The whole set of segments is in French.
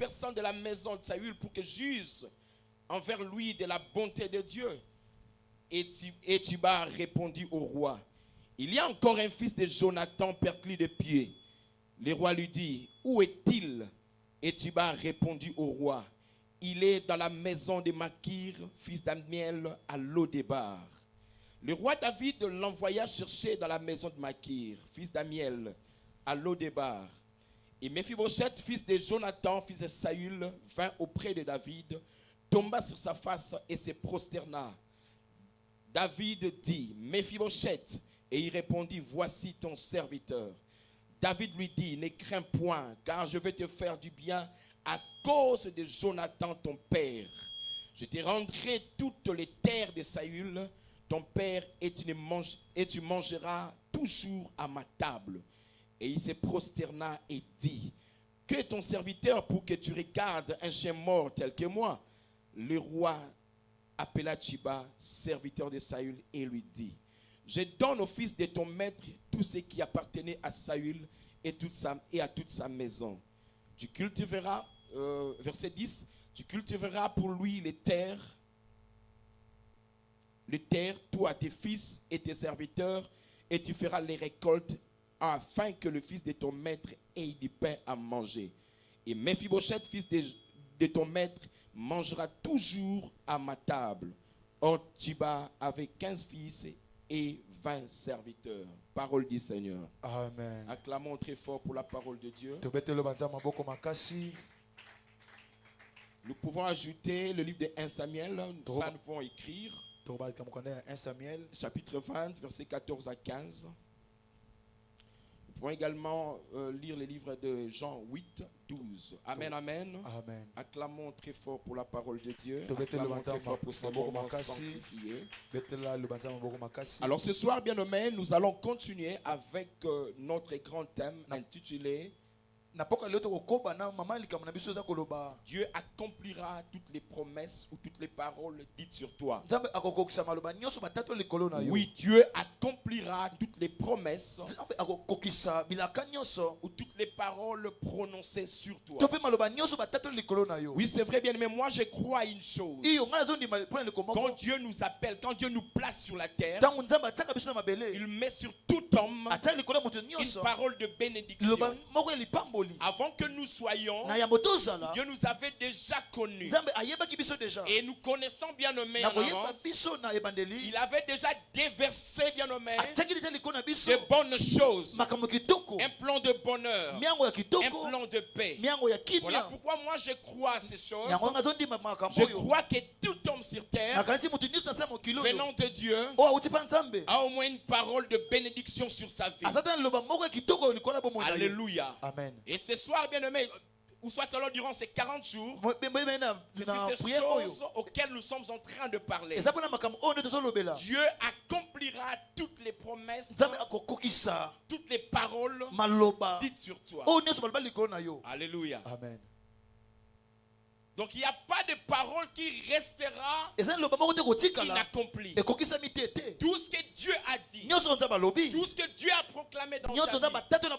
personnes de la maison de Saül pour que j'use envers lui de la bonté de Dieu. Et Tchiba répondit au roi, il y a encore un fils de Jonathan perclus de pied. Le roi lui dit, où est-il? Et Tchiba répondit au roi, il est dans la maison de Makir, fils d'Amiel, à Lodébar. Le roi David l'envoya chercher dans la maison de Makir, fils d'Amiel, à Lodébar. Et Méphibosheth, fils de Jonathan, fils de Saül, vint auprès de David, tomba sur sa face et se prosterna. David dit, Méphibosheth, et il répondit, voici ton serviteur. David lui dit, ne crains point, car je vais te faire du bien à cause de Jonathan ton père. Je te rendrai toutes les terres de Saül, ton père, et tu mangeras toujours à ma table. Et il se prosterna et dit, que ton serviteur pour que tu regardes un chien mort tel que moi? Le roi appela Tchiba, serviteur de Saül, et lui dit, je donne au fils de ton maître tout ce qui appartenait à Saül et à toute sa maison. Tu cultiveras, verset 10, tu cultiveras pour lui les terres, toi, tes fils et tes serviteurs, et tu feras les récoltes afin que le fils de ton maître ait du pain à manger. Et Méphibosheth, fils de ton maître, mangera toujours à ma table. Or, Tchiba avait 15 fils et 20 serviteurs. Parole du Seigneur. Amen. Acclamons très fort pour la parole de Dieu. Nous pouvons ajouter le livre de 1 Samuel. Ça, nous pouvons écrire. 1 Samuel. Chapitre 20, versets 14 à 15. Nous pouvons également lire les livres de Jean 8, 12. Amen, amen. Amen. Acclamons très fort pour la parole de Dieu. Acclamons très fort pour ce moment sanctifié. Alors ce soir, bien aimé, nous allons continuer avec notre grand thème intitulé Dieu accomplira toutes les promesses ou toutes les paroles dites sur toi. Oui, Dieu accomplira toutes les promesses ou toutes les paroles prononcées sur toi. Oui, c'est vrai, bien aimé. Moi, je crois à une chose. Quand Dieu nous appelle, quand Dieu nous place sur la terre, il met sur tout homme une parole de bénédiction. Avant que nous soyons, Dieu nous avait déjà connus. Et nous connaissons bien nommé en avance. Il avait déjà déversé bien nommé de bonnes choses. Un plan de bonheur. Un plan de paix. Voilà pourquoi moi je crois à ces choses. Je crois que tout homme sur terre venant de Dieu a au moins une parole de bénédiction sur sa vie. Alléluia. Amen. Et ce soir, bien aimé, ou soit alors durant ces 40 jours, c'est sur ces choses auxquelles nous sommes en train de parler. Dieu accomplira toutes les promesses, toutes les paroles dites sur toi. Alléluia. Amen. Donc il n'y a pas de parole qui restera inaccomplie. Tout ce que Dieu a dit, tout ce que Dieu a proclamé dans ta vie, je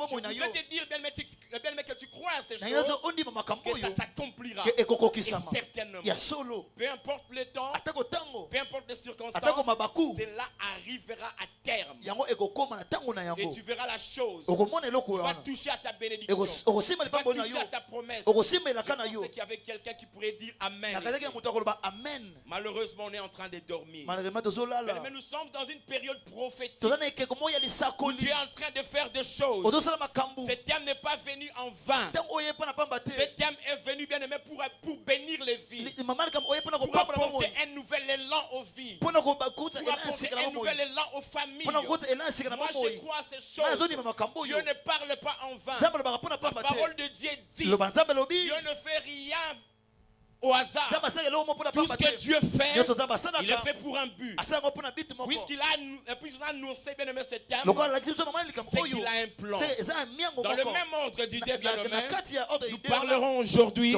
voudrais te dire, bien aimé, que tu crois à ces choses, que ça s'accomplira. Et certainement, peu importe le temps, peu importe les circonstances, cela arrivera à terme. Et tu verras la chose. Tu vas toucher à ta bénédiction. Tu vas toucher à ta promesse. Je pensais qu'il y avait quelqu'un qui pourrait dire Amen. Malheureusement, on est en train de dormir. Mais nous sommes dans une période prophétique où Dieu est en train de faire des choses. Ce thème n'est pas venu en vain. Ce thème est venu, bien aimé, pour bénir les vies, pour apporter un nouvel élan aux vies, pour apporter un nouvel élan aux familles. Moi, je crois à ces choses. Dieu ne parle pas en vain. La parole de Dieu dit Dieu ne fait rien au hasard. Tout ce que Dieu fait, il le fait pour un but. Puisqu'il a annoncé, bien aimé, ce thème, c'est qu'il a un plan. Dans le même ordre d'idée, bien aimé, nous parlerons aujourd'hui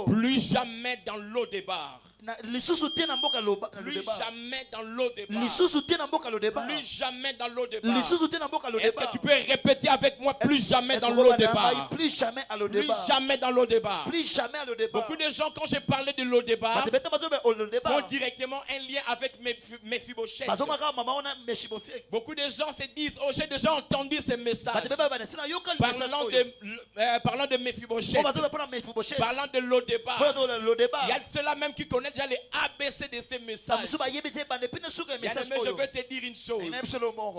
plus jamais dans l'eau des barres. lisusu te na mboka Plus Lodeba. jamais dans l'eau débat. Lisusu te na mboka Lodeba. Plus jamais dans l'eau débat. Lisusu te na mboka Est-ce Lodeba. que tu peux répéter avec moi plus jamais dans l'eau débat? Plus jamais à Plus Lodeba. jamais dans l'eau débat. Plus jamais à Lodeba. Beaucoup de gens, quand j'ai parlé de l'eau débat, Lodeba. font directement un lien avec Mephibosheth. Beaucoup de gens se disent, oh, j'ai déjà entendu ce message. Parlant de Mephibosheth, parlant de l'eau débat. Il y a ceux-là même qui connaissent déjà les ABC de ces messages. Bien-aimé, je veux te dire une chose.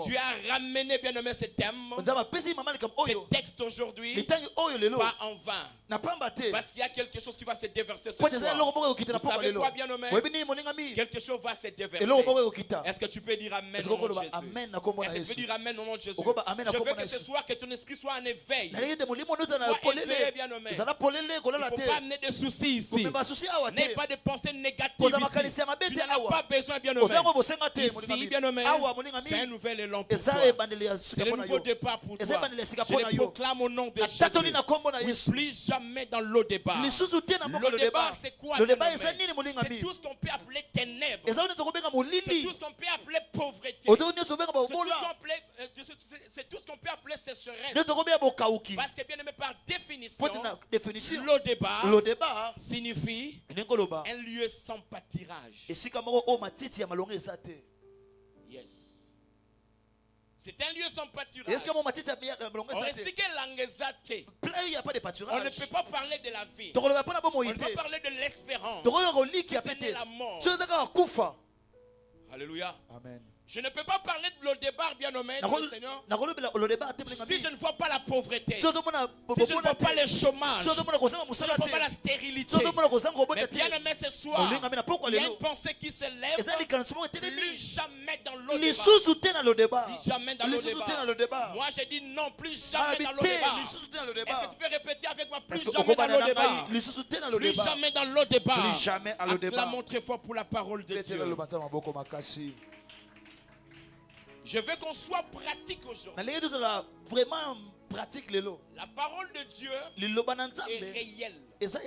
Tu as ramené, bien-aimé, ce thème, ce texte aujourd'hui, pas en vain. Parce qu'il y a quelque chose qui va se déverser ce soir. Vous savez quoi, bien-aimé? Quelque chose va se déverser. Est-ce que tu peux dire Amen au nom de Jésus? Est-ce que tu peux dire Amen au nom de Jésus? Je veux que ce soir, que ton esprit soit en éveil. Sois éveillé, bien-aimé. Il ne faut pas amener de soucis ici. N'aie pas de pensées négatives ici. Tu n'en as pas besoin, bien-aimé. Ici, bien-aimé, c'est un nouvel élan pour toi. C'est le nouveau départ pour toi. Je le proclame au nom de Jésus. Oui, plus jamais dans l'eau débat. L'eau débat, c'est quoi? C'est tout ce qu'on peut appeler ténèbres. C'est tout ce qu'on peut appeler pauvreté. C'est tout ce qu'on peut appeler sécheresse. Parce que, bien aimé, par définition, l'eau débat signifie un lieu sans pâturage. Yes. C'est un lieu sans pâturage. On ne peut pas parler de la vie. On ne peut pas parler de l'espérance. C'est la mort. Alléluia. Amen. Je ne peux pas parler de l'eau débat, bien nommé, Seigneur. Si je ne vois pas la pauvreté, si je ne vois pas le chômage, si je ne vois pas la stérilité, mais bien aimé ce soir, il y a une pensée qui se lève. Plus jamais dans l'eau débat. Plus jamais dans l'eau débat. Moi j'ai dit non, plus jamais dans l'eau débat. Est-ce que tu peux répéter avec moi? Plus jamais dans l'eau débat. Plus jamais dans l'eau débat. Acclamons très fort pour la parole de Dieu. Je veux qu'on soit pratique aujourd'hui. Vraiment pratique lelo. La parole de Dieu est réelle, est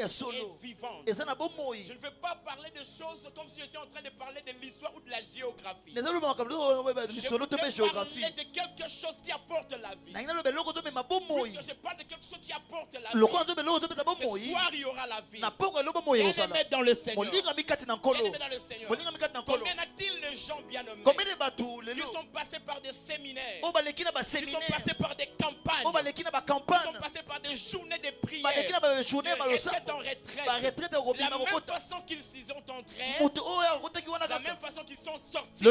vivante. Je ne veux pas parler de choses comme si j'étais en train de parler de l'histoire ou de la géographie. Je veux parler de quelque chose qui apporte la vie. Puisque je parle de quelque chose qui apporte la vie. Ce soir, il y aura la vie. Bien-aimé dans le Seigneur. Bien-aimé dans le Seigneur. Combien a-t-il de gens bien-aimés qui sont passés par des séminaires, qui sont passés par des campagnes, qui sont passés par des journées de prière, qui étaient en retraite, de la même façon qu'ils s'y sont entrés, de la même façon qu'ils sont sortis.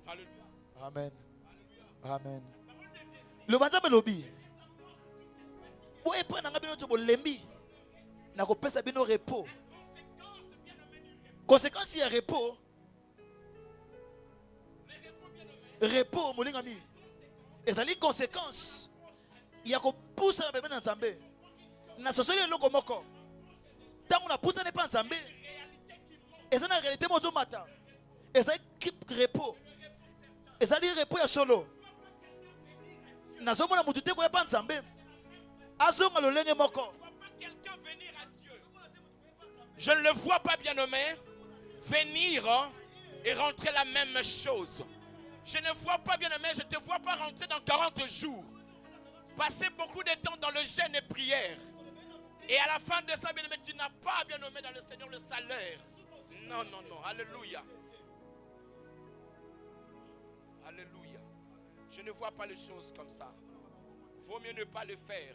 Alléluia. Amen. Amen. Le banza belobi. Bo epre na ngabino to bolembi. Na ko pesa bino repos. Conséquence ya repos. Repos molingami. Ezali conséquence. Ya ko poussa bebe na nzambe. Na sosoli loko moko. Tango na poussa ne pa nzambe. Ezana réalité mozo mata. Ezali repos. Ezali repos ya solo. Nazomona mutu te ko ya pa nzambe. Azonga lolenge moko. Quelqu'un venir à Dieu. Je ne le vois pas, bien-aimé, venir et rentrer la même chose. Je ne vois pas, bien-aimé, je ne te vois pas rentrer dans 40 jours. Passer beaucoup de temps dans le jeûne et prière. Et à la fin de ça, bien-aimé, tu n'as pas, bien-aimé, dans le Seigneur le salaire. Non, non, non. Alléluia. Alléluia. Je ne vois pas les choses comme ça. Vaut mieux ne pas le faire.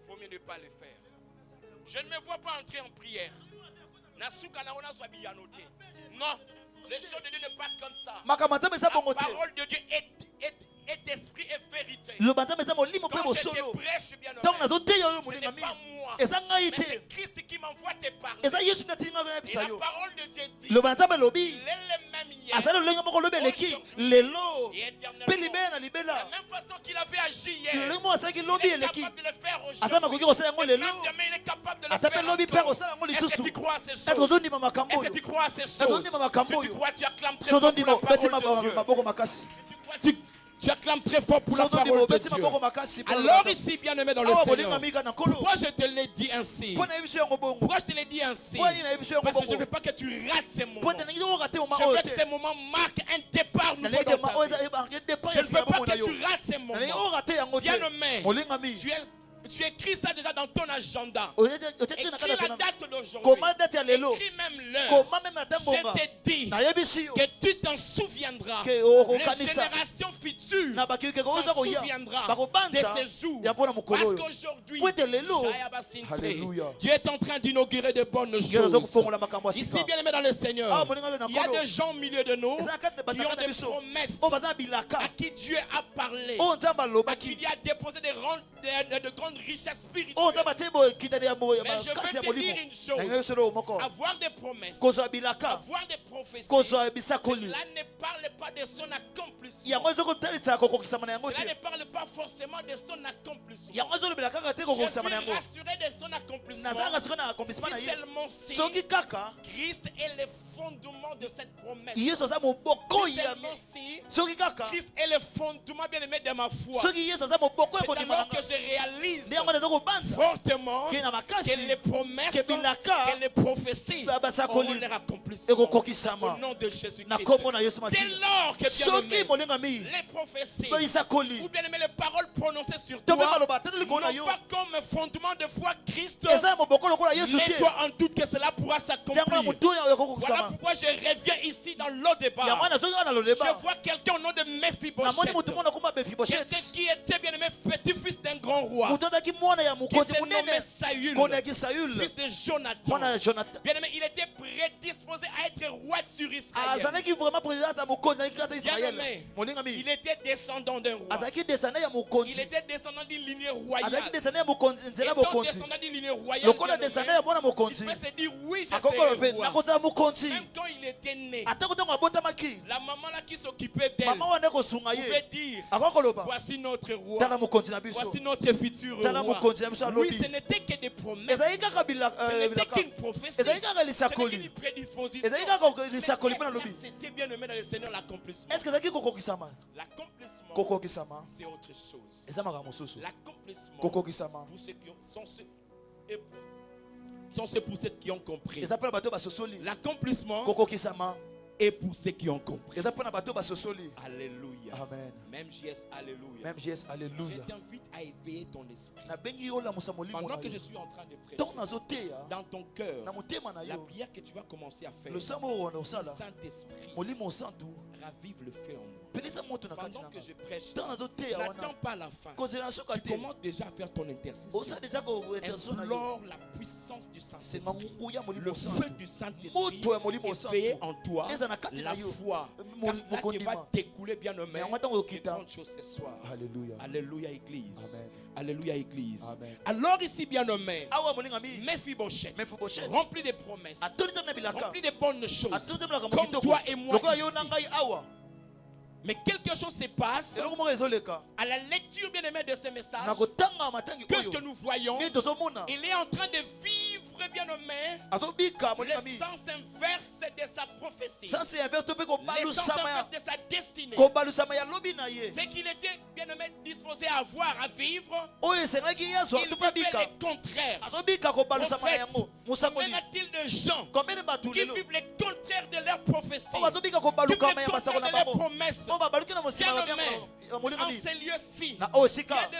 Vaut mieux ne pas le faire. Je ne me vois pas entrer en prière. Non, les choses de Dieu ne partent comme ça. La parole de Dieu est esprit et vérité. Quand je te prêche, bien aimé, ce n'est pas moi, mais c'est Christ qui m'envoie te parler. Et la parole de Dieu dit, l'est même hier, aujourd'hui et éternellement. La même façon qu'il avait agi hier, il est capable de le faire aujourd'hui. Même demain, il est capable de le faire encore. Est-ce que tu crois à ces choses? Est-ce que tu crois à ces choses? Si tu crois, tu acclames très fort pour la parole de Dieu. Tu acclames très fort pour la parole de Dieu. Alors ici, bien-aimé dans le Seigneur, pourquoi je te l'ai dit ainsi? Pourquoi je te l'ai dit ainsi? Parce que je ne veux pas que tu rates ces moments. Je veux que ces moments marquent un départ nouveau dans ta vie. Je ne veux pas que tu rates ces moments. Bien-aimé, tu écris ça déjà dans ton agenda. Écris la date d'aujourd'hui. Écris même l'heure. Je t'ai dit que tu t'en souviendras. Les générations futures s'en souviendra de ces jours. Parce qu'aujourd'hui, Dieu est en train d'inaugurer de bonnes choses. Ici, bien aimé dans le Seigneur, il y a des gens au milieu de nous qui ont des promesses à qui Dieu a parlé, à qui il a déposé de grandes richesses spirituelles. Mais je veux te dire une chose. Avoir des promesses, avoir des prophéties, cela ne parle pas de son accomplissement. Cela ne parle pas forcément de son accomplissement. Je suis rassuré de son accomplissement. Si seulement si Christ est le fondement de cette promesse. Si seulement si Christ est le fondement bien aimé de ma foi. C'est alors que je réalise fortement que les promesses, que les prophéties auront leur accomplissement au nom de Jésus-Christ. Dès lors que bien aimé, les prophéties ou bien aimé les paroles prononcées sur toi n'ont pas comme fondement de foi Christ, mets-toi en doute que cela pourra s'accomplir. Voilà pourquoi je reviens ici dans l'O-débat. Je vois quelqu'un au nom de Mephibosheth qui était bien aimé petit-fils d'un grand roi qui s'est nommé Saül, fils de Jonathan. Bien aimé, il était prédisposé à être roi sur Israël. Bien aimé, il était descendant d'un roi. Il était descendant d'une lignée royale. Étant descendant d'une lignée royale, il peut se dire oui, je serai roi. Même quand il était né, la maman là qui s'occupait d'elle pouvait dire voici notre roi, voici notre futur roi. Oui, ce n'était que des promesses, ce n'était qu'une prophétie, ce n'était qu'une prédisposition. C'était bien aimé dans le Seigneur l'accomplissement. L'accomplissement, c'est autre chose. L'accomplissement, pour ceux qui sont ceux pour ceux qui ont compris. L'accomplissement est pour ceux qui ont compris. Alléluia. Amen. Même JS, alléluia. Alléluia. Je t'invite à éveiller ton esprit. Pendant que je suis en train de prêcher, dans ton cœur, la prière que tu vas commencer à faire, le Saint-Esprit ravive le feu en moi. Pendant que je prêche, n'attends pas la fin. Tu commences déjà à faire ton intercession. Implore la puissance du Saint-Esprit. Le feu du Saint-Esprit éveillé en toi la foi. Là qui va découler bien aimé de grandes choses ce soir. Alléluia. Alléluia Église. Amen. Alléluia Église. Amen. Alors ici bien nommé, Mephibosheth, rempli de promesses, rempli de bonnes choses, comme toi et moi ici. Mais quelque chose se passe à la lecture bien aimée de ce message. Que ce que nous voyons, il est en train de vivre bien nommé le sens inverse de sa prophétie, le sens inverse de sa destinée. Ce qu'il était bien nommé disposé à avoir, à vivre, il vivait le contraire. Combien a-t-il de gens qui vivent le contraire de leur prophétie, qui vivent le contraire de leur promesses? En ces lieux-ci, il y a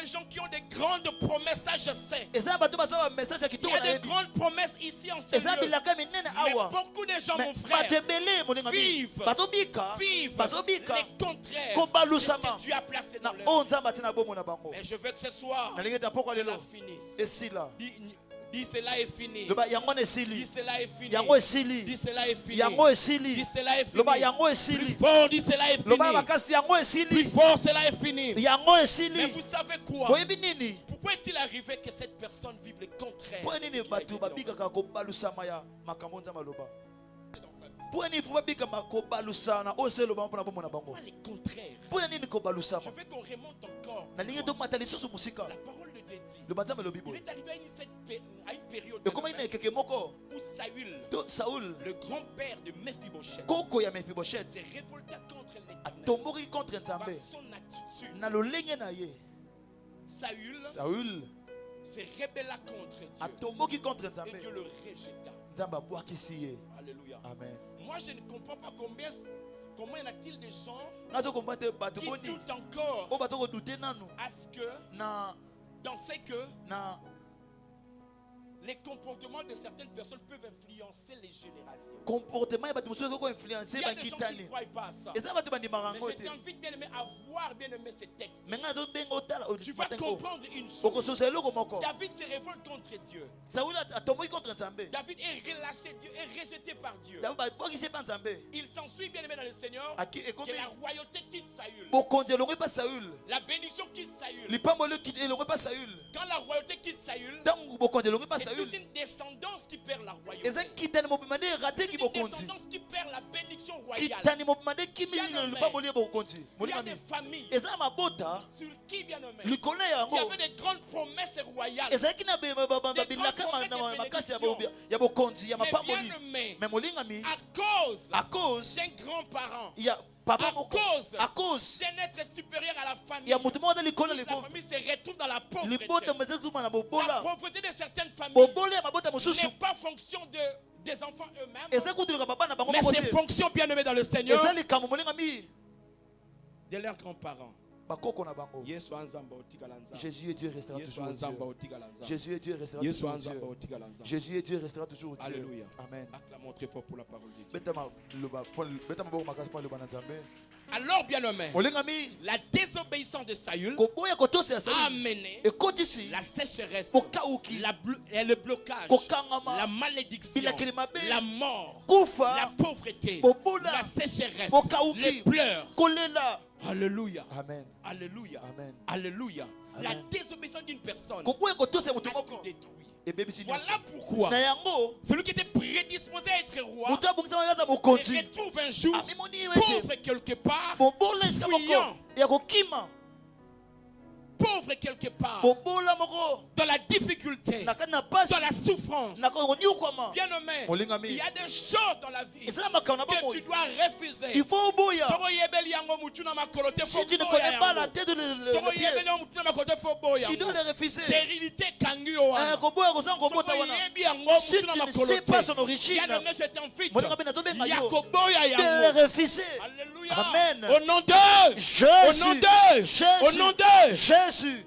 des gens qui ont des grandes promesses, ça je sais. Il y a de grandes promesses ici en ces lieux. Mais beaucoup de gens, mon frère, vivent les contraires de ce que Dieu a placé dans leur vie. Mais je veux que ce soir, cela finisse. Dis cela est fini. Dis cela est fini. Dis cela est fini. Dis cela est fini. Plus fort, dis cela est fini. Plus fort, cela est fini. Mais vous savez quoi? Pourquoi est-il arrivé que cette personne vive le contraire? Pourquoi les contraires? Je veux qu'on remonte encore. La parole de Dieu dit, il est arrivé à une période où Saül, le grand-père de Mephibosheth, s'est révolté contre atomboki contre par Nzambe son attitude. na lolenge na ye. Saül se rébella contre Dieu. Atomboki contre Et Nzambe. Dieu le rejeta. Nzambe abwakisi ye. Alléluia. Amen. Moi, je ne comprends pas comment y en a-t-il des gens Nazo komate bato qui boni. doutent encore O bato ko douter nanu à ce que, na dans ce que na les comportements de certaines personnes peuvent influencer les générations. comportement ya bato mosusu ko Il influencer y a des gens qui bakitani. ne croient pas à ça. Eza bato bandi Mais marango je te. t'invite bien aimé à voir bien aimé ces textes. Mais nga to bengo tala Tu vas comprendre une chose. okososa eloko moko. David se révolte contre Dieu. Saoul atomboki contre Nzambe. David est relâché Dieu, est rejeté par Dieu. David babwakisi pa Nzambe. Il s'ensuit bien aimé dans le Seigneur Aki que ekomi la royauté quitte Saül. bokonzi elongwe pa Saül. La bénédiction quitte Saül. Lipambo elongwe pa Saül. Quand la royauté quitte Saül, Tango bokonzi elongwe pa c'est Saül. toute une descendance qui perd la royauté. Eza kitani mobimba nde rate ki C'est une bokonzi. descendance qui perd la bénédiction royale. Kitani mobimba nde kimi Bien aimé. lipambo lie bokonzi. Il y a Molingami. des familles Eza mabota sur qui, bien nommé, likolo il y yango. avait des grandes promesses royales. Ezalaki na bilaka makasi ya bokonzi ya Mais bien mapamboli. nommé, Mais molingami à à cause d'un grand-parent, ya papa à moko cause à cause d'un être supérieur à la famille, ya mutu moko na likolo la libota famille se retrouve dans la pauvreté. libota meze kuma na La bobola pauvreté de certaines familles bobola ya mabota mosusu n'est pas fonction des enfants eux-mêmes, eza kutuluka papa na bango mais moko c'est te fonction bien aimée dans le Seigneur eza likambo molingami de leurs grands-parents. bakoko na bango. Yesu anzamba otikala nzamba. Jésus est Dieu restera Yesu toujours anzamba Dieu. otikala nzamba. Jésus est Dieu restera Yesu toujours anzamba Dieu. otikala nzamba. Jésus est Dieu restera toujours Dieu. Alléluia. Amen. Acclamons très fort pour la parole de Dieu. Beta maboko makasi pour le banazambe. Alors bien aimé, Molingami la désobéissance de Saül koboya kotosa ya a Saül amené ekotisi la sécheresse, kokauki le blocage, kokangama la malédiction, bilakeli mabe la mort, la kufa pauvreté, bobola la sécheresse, bokauki les pleurs. kolela. Alléluia. Amen. Alléluia. Amen. Alléluia. La Amen. désobéissance d'une personne Koboya kotosa ya a mutu tout moko détruit. ebebisi nyonso. Voilà pourquoi Na yango celui qui était prédisposé à être roi mutu abongisa yaza se bokonzi retrouve un jour amimoni ete pauvre quelque part, bobola esika fuyant, moko ya kokima pauvre quelque part, bobola moko dans la difficulté, na kati na pasi dans la souffrance. na konyukwama. Bien nommé, Molingami. il y a des choses dans la vie Eza na makambo na que tu bomoi dois refuser. il faut oboya. Soko yebeli yango mutu na makolo te, Si faut tu ne boya connais pas la yango. tête de Soko le yebeli pied, yango mutu na makolo te, faut boya tu dois yango. le refuser. Stérilité kangi yo wana. Koboya kozanga Soko kobota wana. yebi yango Si mutu na tu ne makolo sais pas te. son origine, Bien nommé, je t'invite. Molingami nazobenga Il y a yo koboya de yango. le refuser. Alléluia. Amen. Au nom de Au nom Jésus, de Au Jésus, nom de Jésus.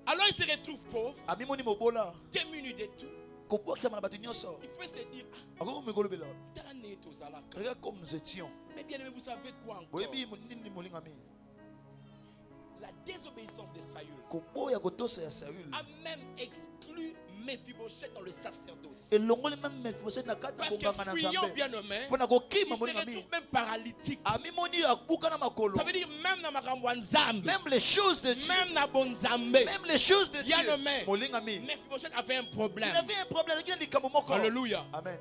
Alors il se retrouve pauvre, Amimoni mobola démuni de tout. kobwakisama na bato nyonso Il faut se dire, akoko mikolobela tala ne tozalaka. regarde comme nous étions. Mais bien aimé, vous savez quoi encore? Boyebi nini molingami La désobéissance de Saül koboya kotosa ya Saül a même exclu Mephibosheth dans le sacerdoce. elongoli même Mephibosheth na kati na Parce que konganga na fuyant Nzambe bien nommé, mpona il kokima se molingami retrouve même paralytique. amimoni abuka na makolo. Ça veut dire même dans makambo ya Nzambe, Même les choses de Dieu, même dans bonzambe, même les choses de Dieu. bien nommé, Molingami Mephibosheth avait un il problème. avait un problème avec likambo moko. Alléluia. Amen.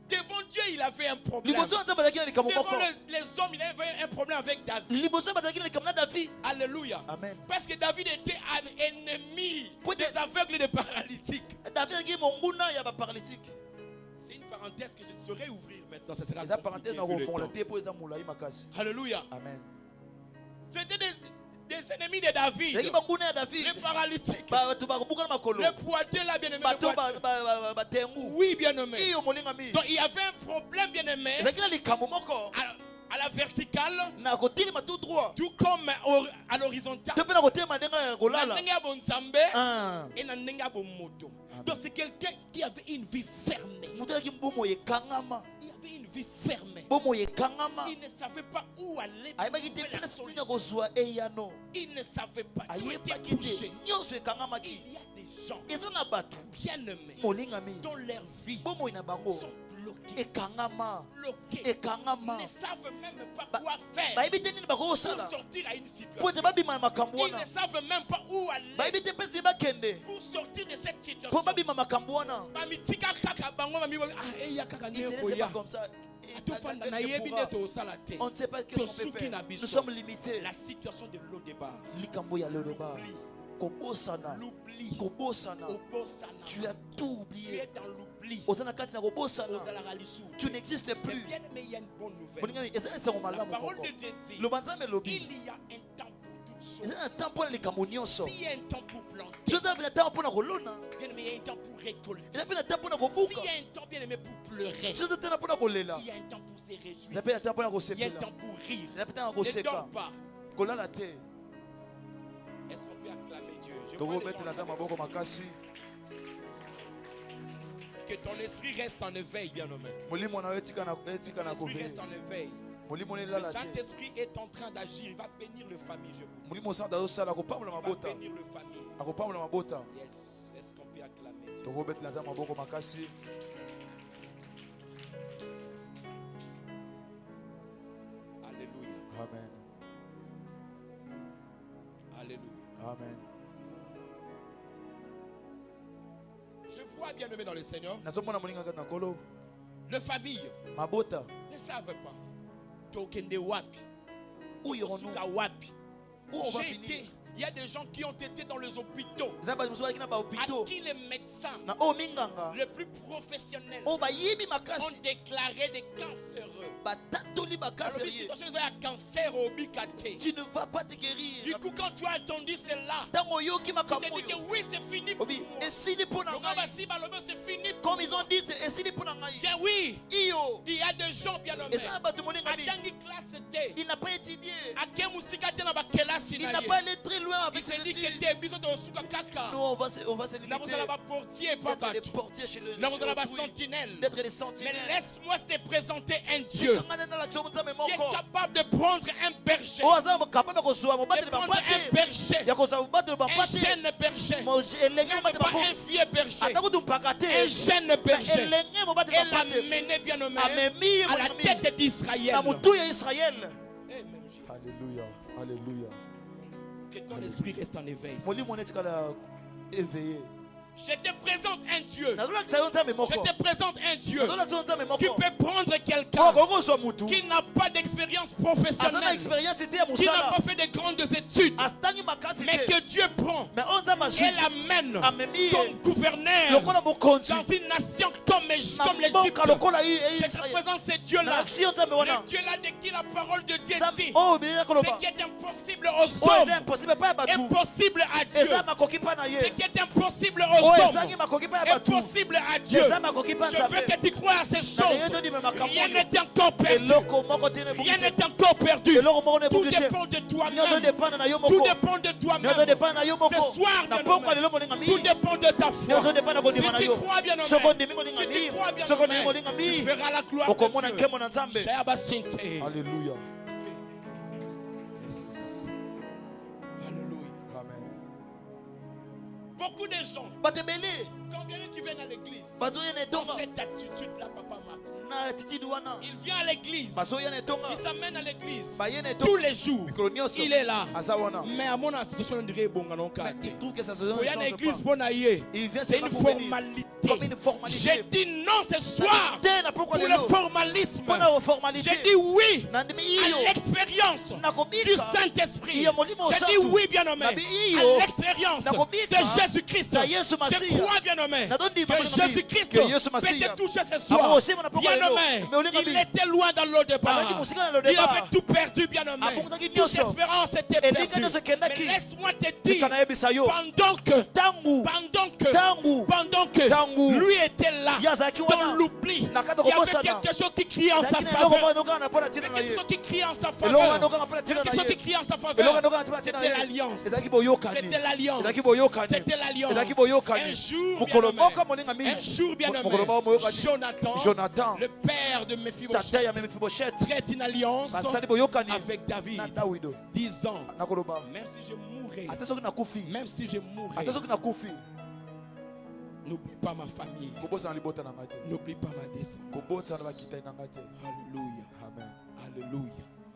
Devant Dieu, il avait un problème. Liboso nzambe azalaki na likambo Devant moko. les hommes, il avait un problème avec David. Liboso bazalaki na likambo na David. Alléluia. Amen. Parce que David était un ennemi Pour des des- aveugles et des paralytiques. David azalaki monguna ya paralytique. C'est une parenthèse que je ne saurais ouvrir maintenant. Ça sera Eza compliqué parenthèse na vu le kofongola temps. te po eza molai makasi. Alléluia. Amen. C'était des ennemis de David. Ezalaki banguna ya David. Les paralytiques. Bato bakobuka na makolo. Les poitiers là, bien aimé. Bato batengu. Oui, bien aimé. Iyo molingami. Donc il y avait un problème, bien aimé, Ezalaki na likambo moko. à la verticale, Na kotilima tout droit. tout comme à l'horizontale. Te mpe na kotelema ndenge ya Na kolala. ndenge ya bonzambe Ah. et na ndenge ya bomoto. Donc c'est quelqu'un qui avait une vie fermée. Moto azalaki bomo ekangama. Il avait une vie fermée. Bomo ekangama. Il ne savait pas où aller. Ayebaki te trouver la place nini ya solution. kozwa eyano. Il ne savait pas. Tout était Ayebaki touché. te nyonso ekangamaki. Il y a des gens eza na bato bien aimés molingami dont leur vie bomoi na bango sont bloquées. ekangama Bloquées. ekangama Ils ne savent même pas Ba- quoi faire bayebi te nini pour bakokosala sortir à une po situation. ete babima na makambo Ils wana ne savent même pas où aller bayebi te mpesi nini bakende pour sortir de cette po situation. babima makambo wana. Bamitika kaka bango bami ba- ah eya kaka Il se ndeko laisse ya. pas comme ça. Et Atofanda Dieu na yebi pourra. nde tosala te. On ne sait pas ce qu'on peut Tosuki faire. na biso. Nous sommes limités. La situation de l'eau débat. Likambo ya loloba. kobosana l'oubli, kobosana obosana. tu as tout Tu oublié es dans l'oubli. ozana kati na kobosana Ozalaka lisusu. tu n'existes Mais plus bien aimé, il y a une bonne nouvelle. molingami ezali sango La malamu parole moko de Dieu dit, loba nzambe elobi il y a un temps pour toutes choses. ezali na ntango mpona likambo nyonso S'il y a un temps pour planter, soki eza mpe na ntango mpona kolona bien aimé, il y a un temps pour récolter. eza mpe na ntango mpona S'il kobuka y a un temps, bien aimé, pour pleurer, soki eza tena mpona kolela il y a un temps pour se eza réjouir. mpe na ntango mpona Il y a un kosepela temps pour rire. eza mpe ntango Ne koseka dors pas. kolala te Est-ce qu'on peut acclamer Dieu? Je vois les tokobetela ata gens. maboko makasi Que ton esprit reste en éveil, bien aimé. molimo na yo etika na L'esprit koveye reste en éveil. molimo Le nelala te Saint-Esprit est en train d'agir. Il va bénir le famille, je vous dis. molimo santa azosala akopambola Il va mabota bénir le famille. akopambola mabota Yes. Est-ce qu'on peut acclamer Dieu? tokobetela ata maboko makasi Alléluia. amen Alléluia. amen Je vois bien aimé dans le Seigneur. nazomona moninga kati na nkolo Les familles mabota ne savent pas. Tokende wapi. où irons-nous Suka wapi. où on va J'ai finir été. Il y a des gens qui ont été dans les hôpitaux. eza bato mosusu balaki na À bahopito qui les médecins na oyo minganga les plus professionnels oyo bayibi ont makasi déclaré des cancéreux. batatoli Alors, makasi si rie situation est un cancer au bicate. tu ne vas pas te Du guérir coup, quand tu as entendu cela, ntango oyoki tu makambo te dis que oyo oui, c'est fini pour obi moi. esili mpo na Le ngai Basi Balobo, c'est fini pour comme ils moi. ont dit esili mpo na ngai Bien oui, iyo il y a des gens bien nommés. eza na bato molingami Atangi classe T. il n'a pas étudié Ake musika te na bakelasi il na n'a ye. pas allé très loin Il avec s'est ses dit que études te biso to suka kaka. nous on va se Na limiter bozala ba portier pas d'être les bato. portiers chez le Na bozala ba chez autrui, sentinelle. d'être les Mais sentinelles laisse-moi te présenter un Dieu kanga na lakisa nzambe qui est moko capable de prendre un berger, oyo aza capable ya kozwa de mobateli prendre un bapate berger, ya kozwa mobateli un bapate jeune berger, elenge même mobateli pas bapo un vieux berger, ata kutu mpaka un te jeune berger. elenge mobateli Elle l'a bapate mené bien nommé amemi ye à la monami tête d'Israël. na motu ya israel Eh, même Jésus. alléluia alléluia Que ton esprit reste en éveil. molimo na etikala éveillé Je te présente un Dieu. nazolakisa yo nzambe Je moko te présente un Dieu. nazolakisa yo nzambe Tu moko peux prendre quelqu'un okozwa mutu qui n'a pas d'expérience aza na professionnelle, expérience te ya qui n'a mosala pas fait de grandes études, atangi makasi mais te que Dieu prend mais oyo nzambe azwi et l'amène amemi ye comme gouverneur lokola bokonzi dans une nation comme na l'Égypte. mboka lokola Je te israel présente ce Dieu-là. nalakisi yo nzambe wana Le Dieu-là de qui la parole de Dieu nzambe dit oyo obeleli ce koloba qui est impossible aux oyo eza hommes impossible epai ya est bato possible à Dieu. eza makoki mpa na Ce ye qui est impossible aux oyo hommes ezangi makoki mpa ya est bato possible à Dieu. eza makoki mpa Je veux nzambe que tu crois à ces nalingi choses. tondima makambo Rien oyo n'est encore perdu. eloko moko te Rien nebuki te n'est encore perdu. eloko moko Tout nebuki te dépend de nyonso toi-même. depanda na yo Tout moko dépend de toi-même. nyonso depanda na yo Ce moko soir, na bien pokwa aimé, lelo molingami tout dépend de ta nyonso foi. depanda Si kondima na tu yo crois bien soko aimé, ondimi si molingami tu crois bien soko ondimi aimé, tu molingami verras la gloire okomona de nkemo Dieu. na nzambe Cher Basinte. alléluia Yes. Alléluia. amen Beaucoup de gens, bato ebele combien qui viennent à l'église bazoya na dans etonga cette attitude-là, Papa Max? na attitude wana Il vient à l'église, bazoya na etonga il s'amène à l'église baye na tous etonga les jours. mikolo nyonso Il est là. aza wana Mais à mon situation, on dirait bon, non, mais il trouve que ça se il y a une change église pas pour naïe. il vient C'est une seulement pour venir formalité. comme une formalité J'ai dit non ce soir te na pokwa pour lelo le formalisme. mpona formalité J'ai dit oui nandimi à iyo l'expérience du nakobika Saint-Esprit. ya molimo J'ai dit santu oui, bien nommé, Nabi iyo. à l'expérience Nakobika. de Jésus-Christ. Na Yesu Je Masiya. crois, bien nommé, Nadondi que Masiya. Jésus-Christ Que Yesu peut Masiya. te toucher ce Abo soir. osema na pokwa Bien lelo. nommé, Mais olinga il bi. était loin dans le départ. Azalaki mosika na lo Il départ. avait tout perdu, bien nommé. Abongaki Toute nyonso. espérance était Elinga perdue. nyonso ekendaki. Mais laisse-moi te tika dire, nayebisa yo pendant que tangu pendant que Tangu. lui était là, Ye azalaki dans wana l'oubli, na kati ya il y avait kobosana. quelque chose qui criait en sa ezalaki na eloko faveur. moko nokanga na mpona Il y ntina avait na quelque ye chose qui criait en sa eloko wana faveur. nokanga mpona Il y ntina avait quelque na chose qui ye criait en sa eloko faveur. nokanga mpona ntina na C'était ye l'alliance. ezalaki boyokani C'était l'alliance. ezalaki boyokani C'était l'alliance. ezalaki boyokani Un jour, bien mokolo nommé. moko molingami Un jour, bien nommé. mokolo moko moyokani Jonathan, Jonathan le père de Mephibosheth, tata ya Mephibosheth traite une alliance basali boyokani avec David, na Dawido disant, nakoloba même si je mourrai, ate soki nakufi même si je mourrai, ate soki nakufi n'oublie pas ma famille, kobosana libota na ngai te n'oublie pas ma descendance. kobosana bakitai na ngai te Alléluia, amen alléluia,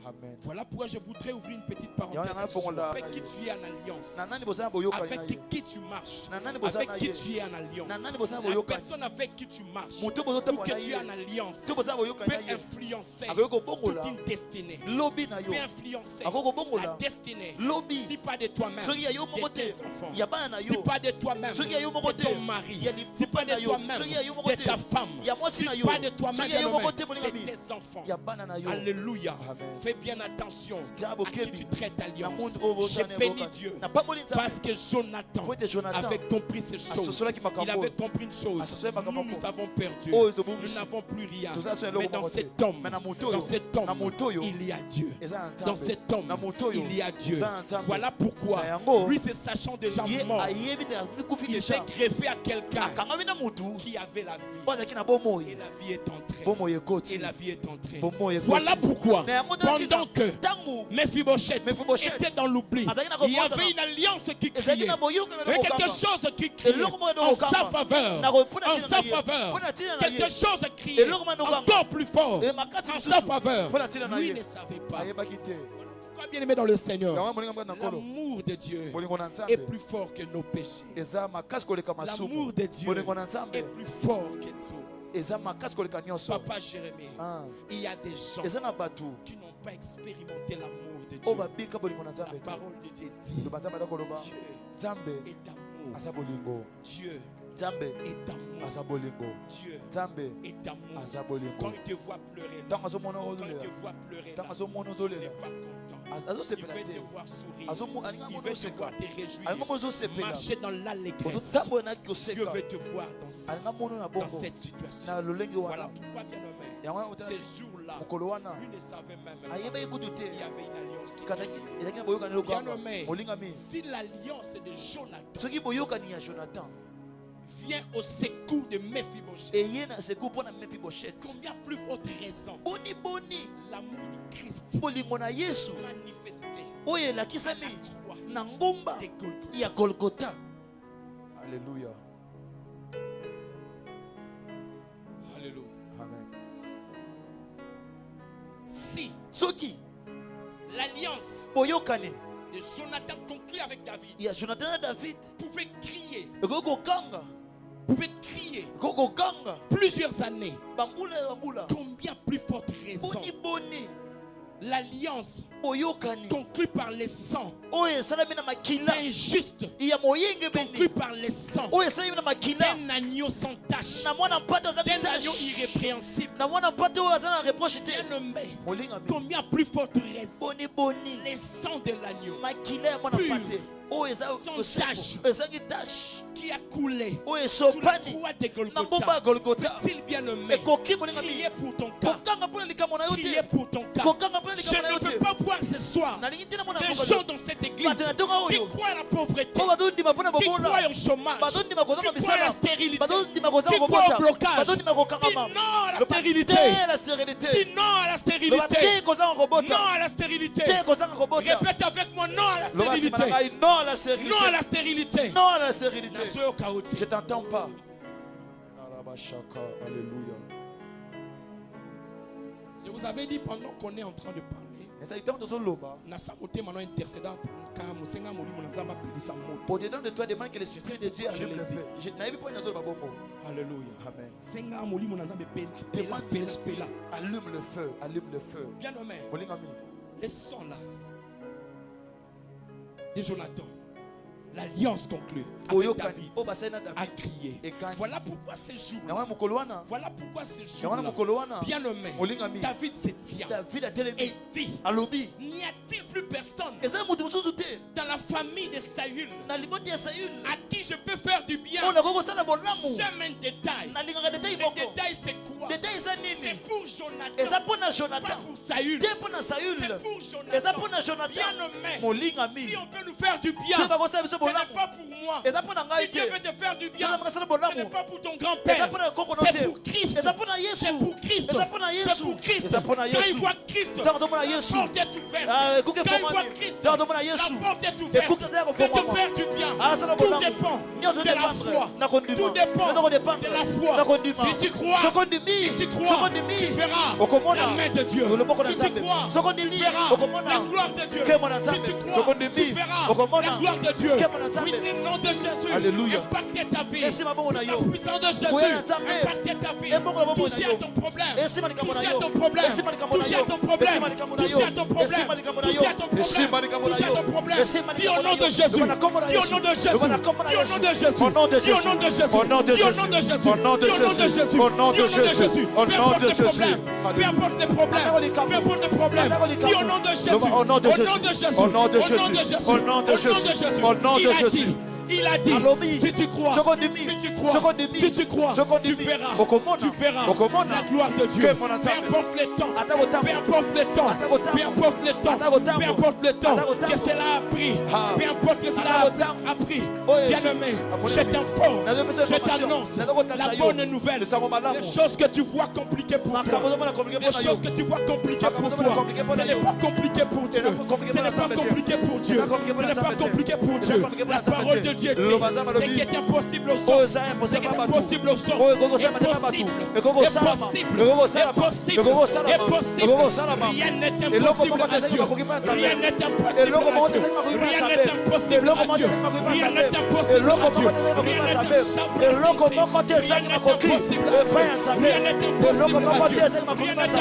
Amen. Voilà pourquoi je voudrais ouvrir une petite Il y en a parenthèse. pour la- Avec qui tu es en alliance. Na nani bozana boyoka Avec na ye. qui tu marches. Na nani bozana Avec qui ye. tu es en alliance. Na nani bozana La boyoka. personne avec qui tu marches. Mutu Ou bozotamo que na tu ye. es en alliance. Tu bozana boyoka Peut na ye. influencer Akoyoko toute bongola. une destinée. Lobi na yo. Peut influencer Akoko bongola. la destinée. Lobi. Si pas de toi-même, Soki ya yo moko de te. tes enfants. Ya bana na Si yo. pas de toi-même, Soki ya yo moko de te. ton mari. Ya li- Si pas na de yo. toi-même, Soki ya yo moko de te. ta femme. Ya mwasi Si na yo. pas de toi-même, Soki ya yo moko te, de molingami. tes enfants. Ya bana na yo. Alléluia. Amen. Fais bien attention Diabo à qui kebi. tu traites Na alliance. mundu obo J'ai tane béni boka. Dieu Na pamoli nzambe. parce que Jonathan Fouette Jonathan. avait compris ces choses. Asosolaki makambo. Il avait compris une chose. Asosolaki makambo. Nous avons perdu. Oh, Nous n'avons plus rien. Tout ça, c'est Mais le dans moment cet te. homme, Mais na moto dans yo. cet homme, Na moto yo. il y a Dieu. Eza na nzambe. Dans cet homme, Na moto yo. il y a Dieu. Eza na nzambe. Voilà pourquoi Na yango. lui, se sachant déjà Ye mort, ayebi te mikufi il s'est déjà. greffé à quelqu'un Akanga bina mutu. qui avait la vie. Bazaki na Et bomoi. la vie est entrée. Bomoi ekoti. Et la vie est entrée. Bomoi ekoti. Voilà pourquoi, Na yango tana pendant que tangu Mephibosheth Mephibosheth était dans l'oubli, Azaki na il y kokosa avait na- une alliance qui ezalaki criait. na boyoka na Il y a quelque kokamba. chose qui criait Eloko moko en kokamba. sa faveur. Na kopona En tina sa na ye. faveur. Pona tina na ye. Quelque chose criait Eloko moko kokamba. encore plus fort E makasi en mosusu. sa faveur. Pona tina na Lui ye. ne savait pas. Ayebaki te. Pourquoi bien aimé dans le Seigneur, Yango molinga mbana nkolo. l'amour de Dieu Molingo na est nzambe. plus fort que nos péchés. Eza makasi koleka masumu. L'amour de Dieu Molingo na nzambe. est plus fort que tout. Eza makasi koleka nyonso. Papa Jérémie, Ah. il y a des gens Eza na bato. qui n'ont pas expérimenté l'amour de O Dieu. babika bolingo na La nzambe. parole de Dieu dit Loba nzambe akoloba. Dieu Nzambe est amour. aza bolingo. Dieu Nzambe est amour. aza bolingo. Dieu Nzambe est amour. aza Quand bolingo. il te voit pleurer, là, Ntango azomona quand il ozolela. te voit pleurer, là, Ntango azomona il n'est ozolela. pas content. Il Azosepela veut te. te voir sourire. Alinga Il mona veut te oseka. voir te réjouir. Alinga mona ozosepela. Marcher dans l'allégresse. Ozotambola na Dieu koseka. veut te voir dans ça, Alinga mona na dans bongo. cette situation. Na lolenge Voilà wana. pourquoi, bien-aimé, Yango otala ces jours-là, mokolo wana. lui ne savait même pas. Ayeba ekutu te. Il y avait une alliance qui Kazaki criait. ezalaki na boyokani lokamba. Bien-aimé, Molingami. si l'alliance de Jonathan Soki boyokani ya Jonathan vient au secours de Mephibosheth, eye na secours mpo na Mephibosheth. combien plus forte raison Boni boni l'amour de Christ bolingo na Yesu manifesté oyo à elakisami la croix na ngomba de Golgotha. ya Golgotha. Alléluia. Alléluia. Amen. Si Soki l'alliance boyokani de Jonathan conclue avec David ya Jonathan na David pouvait crier, ekoki kokanga ekoki kokanga plusieurs années, bambula ya bambula. combien plus forte raison Boni boni l'alliance boyokani conclue par les sangs oyo esalami na makila injuste ya moyenge conclue beni par les sangs oyo esalami na makila d'un agneau sans tache, na mwana mpate aza d'un agneau kitashi irrépréhensible. na mwana mpate oyo aza na reproche te. Bien-aimé, Molingami. combien plus forte raison Boni boni les sangs de l'agneau makila ya mwana Pur. mpate oyo eza Sans oseko, tache. ezangi tache qui a coulé oyo sur la esopani croix de na ngomba ya Golgotha. Golgotha. Peut-il bien-aimé Ekoki molingami prier pour ton cas? kokanga mpona likambo na yo Prier te pour ton cas. kokanga mpona Je likambo na yo ne veux te. pas voir ce soir nalingi ntina mona des mboka gens dans cette église bato na ntongo qui oyo croient à la pauvreté, po bazondima mpona qui croient bobola au chômage, bazondima kozanga qui croient à la misala stérilité, bazondima qui kozanga croient au kobota blocage. bazondima Dis kokangama non à la loba stérilité. te la stérilité Dis non à la loba stérilité. te kozanga Non kobota à la stérilité. te kozanga kobota Répète avec moi non à la loba nsima na stérilité. ngai non à la stérilité Non à la stérilité. non à la stérilité. Nazoyo kaoti. Je t'entends pas. Alléluia. Je vous avais dit pendant qu'on est en train de parler, Au-dedans de toi, demande que l'Esprit de Dieu allume le feu. Je n'avais pas entendu babombo. Alléluia. Amen. Demande Demande que l'Esprit allume le feu, allume le feu. bien nommé. Molingami. Les sons là de Jonathan, l'alliance conclue avec Oyoka David o basena a David. crié. Et quand Voilà pourquoi ces jours na wana mukolo wana, voilà pourquoi ces na jours wana mukolo wana, bien nommé Molingami. David se tient David a et telemi dit, alobi. n'y a-t-il plus personne Eza mutu mususu te dans la famille de Saül na liboti ya Saül. à qui je peux faire du bien? On a kokosala bolamu. J'aime un détail. Na lingaka détail Le moko. détail c'est quoi? Détail eza C'est nini? pour Eza Jonathan, mpona pas Jonathan. pour Saül. Te mpona Saül. C'est pour Eza Jonathan. mpona Jonathan. Bien nommé. Molingami. Si on peut nous faire du bien, So bakosala biso ce n'est bolamu. pas pour moi. Eza mpona Si ngai Dieu te. veut te faire du So bien, bakosala ce n'est bolamu. pas pour ton Eza grand-père. mpona koko C'est te. pour Christ. Eza mpona Yesu. C'est pour Christ. Eza mpona C'est Yesu. pour Christ. Eza mpona Quand il Yesu. voit Christ, Ntango tomona la Yesu. porte est ouverte. Ah, ekuke Quand il voit fomami. Christ, Ntango tomona la Yesu. porte est ouverte. Ekuke eza De te kofomama. faire du bien. Asala Tout bolamu. dépend Nyonso de la dépendre. foi. Na kondima. Tout dépend Nyonso dépendre. de la foi. Na kondima. Si tu crois, Sokondimi. tu crois, tu verras la main de Dieu. Si tu crois, tu verras la gloire de Dieu. Si tu crois, tu verras la gloire de Dieu. Oui, le nom de Jésus impacter ta vie. La puissance de Jésus impacter ta vie. Toucher à ton problème. Toucher à ton problème. Toucher à ton problème. Toucher à ton problème. Toucher à ton problème. Toucher à ton problème. Dis au nom de Jésus. Dis au nom de Jésus. Dis au nom de Jésus. Au nom de Jésus. Au nom de Jésus. Au nom de Jésus. Au nom de Jésus. Au nom de Jésus. Peu importe les problèmes. Peu importe les problèmes. Dis au nom de Jésus. Au nom de Jésus. Au nom de Jésus. Au nom de Jésus. Au nom de Jésus. Il a dit, si tu crois, si tu crois, tu verras la gloire de Dieu. Peu importe le temps, peu importe le temps, peu importe le temps, peu importe le temps que cela a pris, peu importe que cela a pris. Bien-aimé, je t'informe, je t'annonce la bonne nouvelle. Les choses que tu vois compliquées pour toi, les choses que tu vois compliquées pour toi, ce n'est pas compliqué pour Dieu. Ce n'est pas compliqué pour Dieu. Ce n'est pas compliqué pour Dieu. La parole de Dieu dit, ce qui est impossible aux hommes, ce qui est impossible aux hommes, est possible. Rien n'est impossible à Dieu. Rien n'est impossible à Dieu. Rien n'est impossible à Dieu. Rien n'est impossible à Dieu. Rien n'est impossible à Dieu. Rien n'est impossible à Dieu. Rien n'est impossible à Dieu.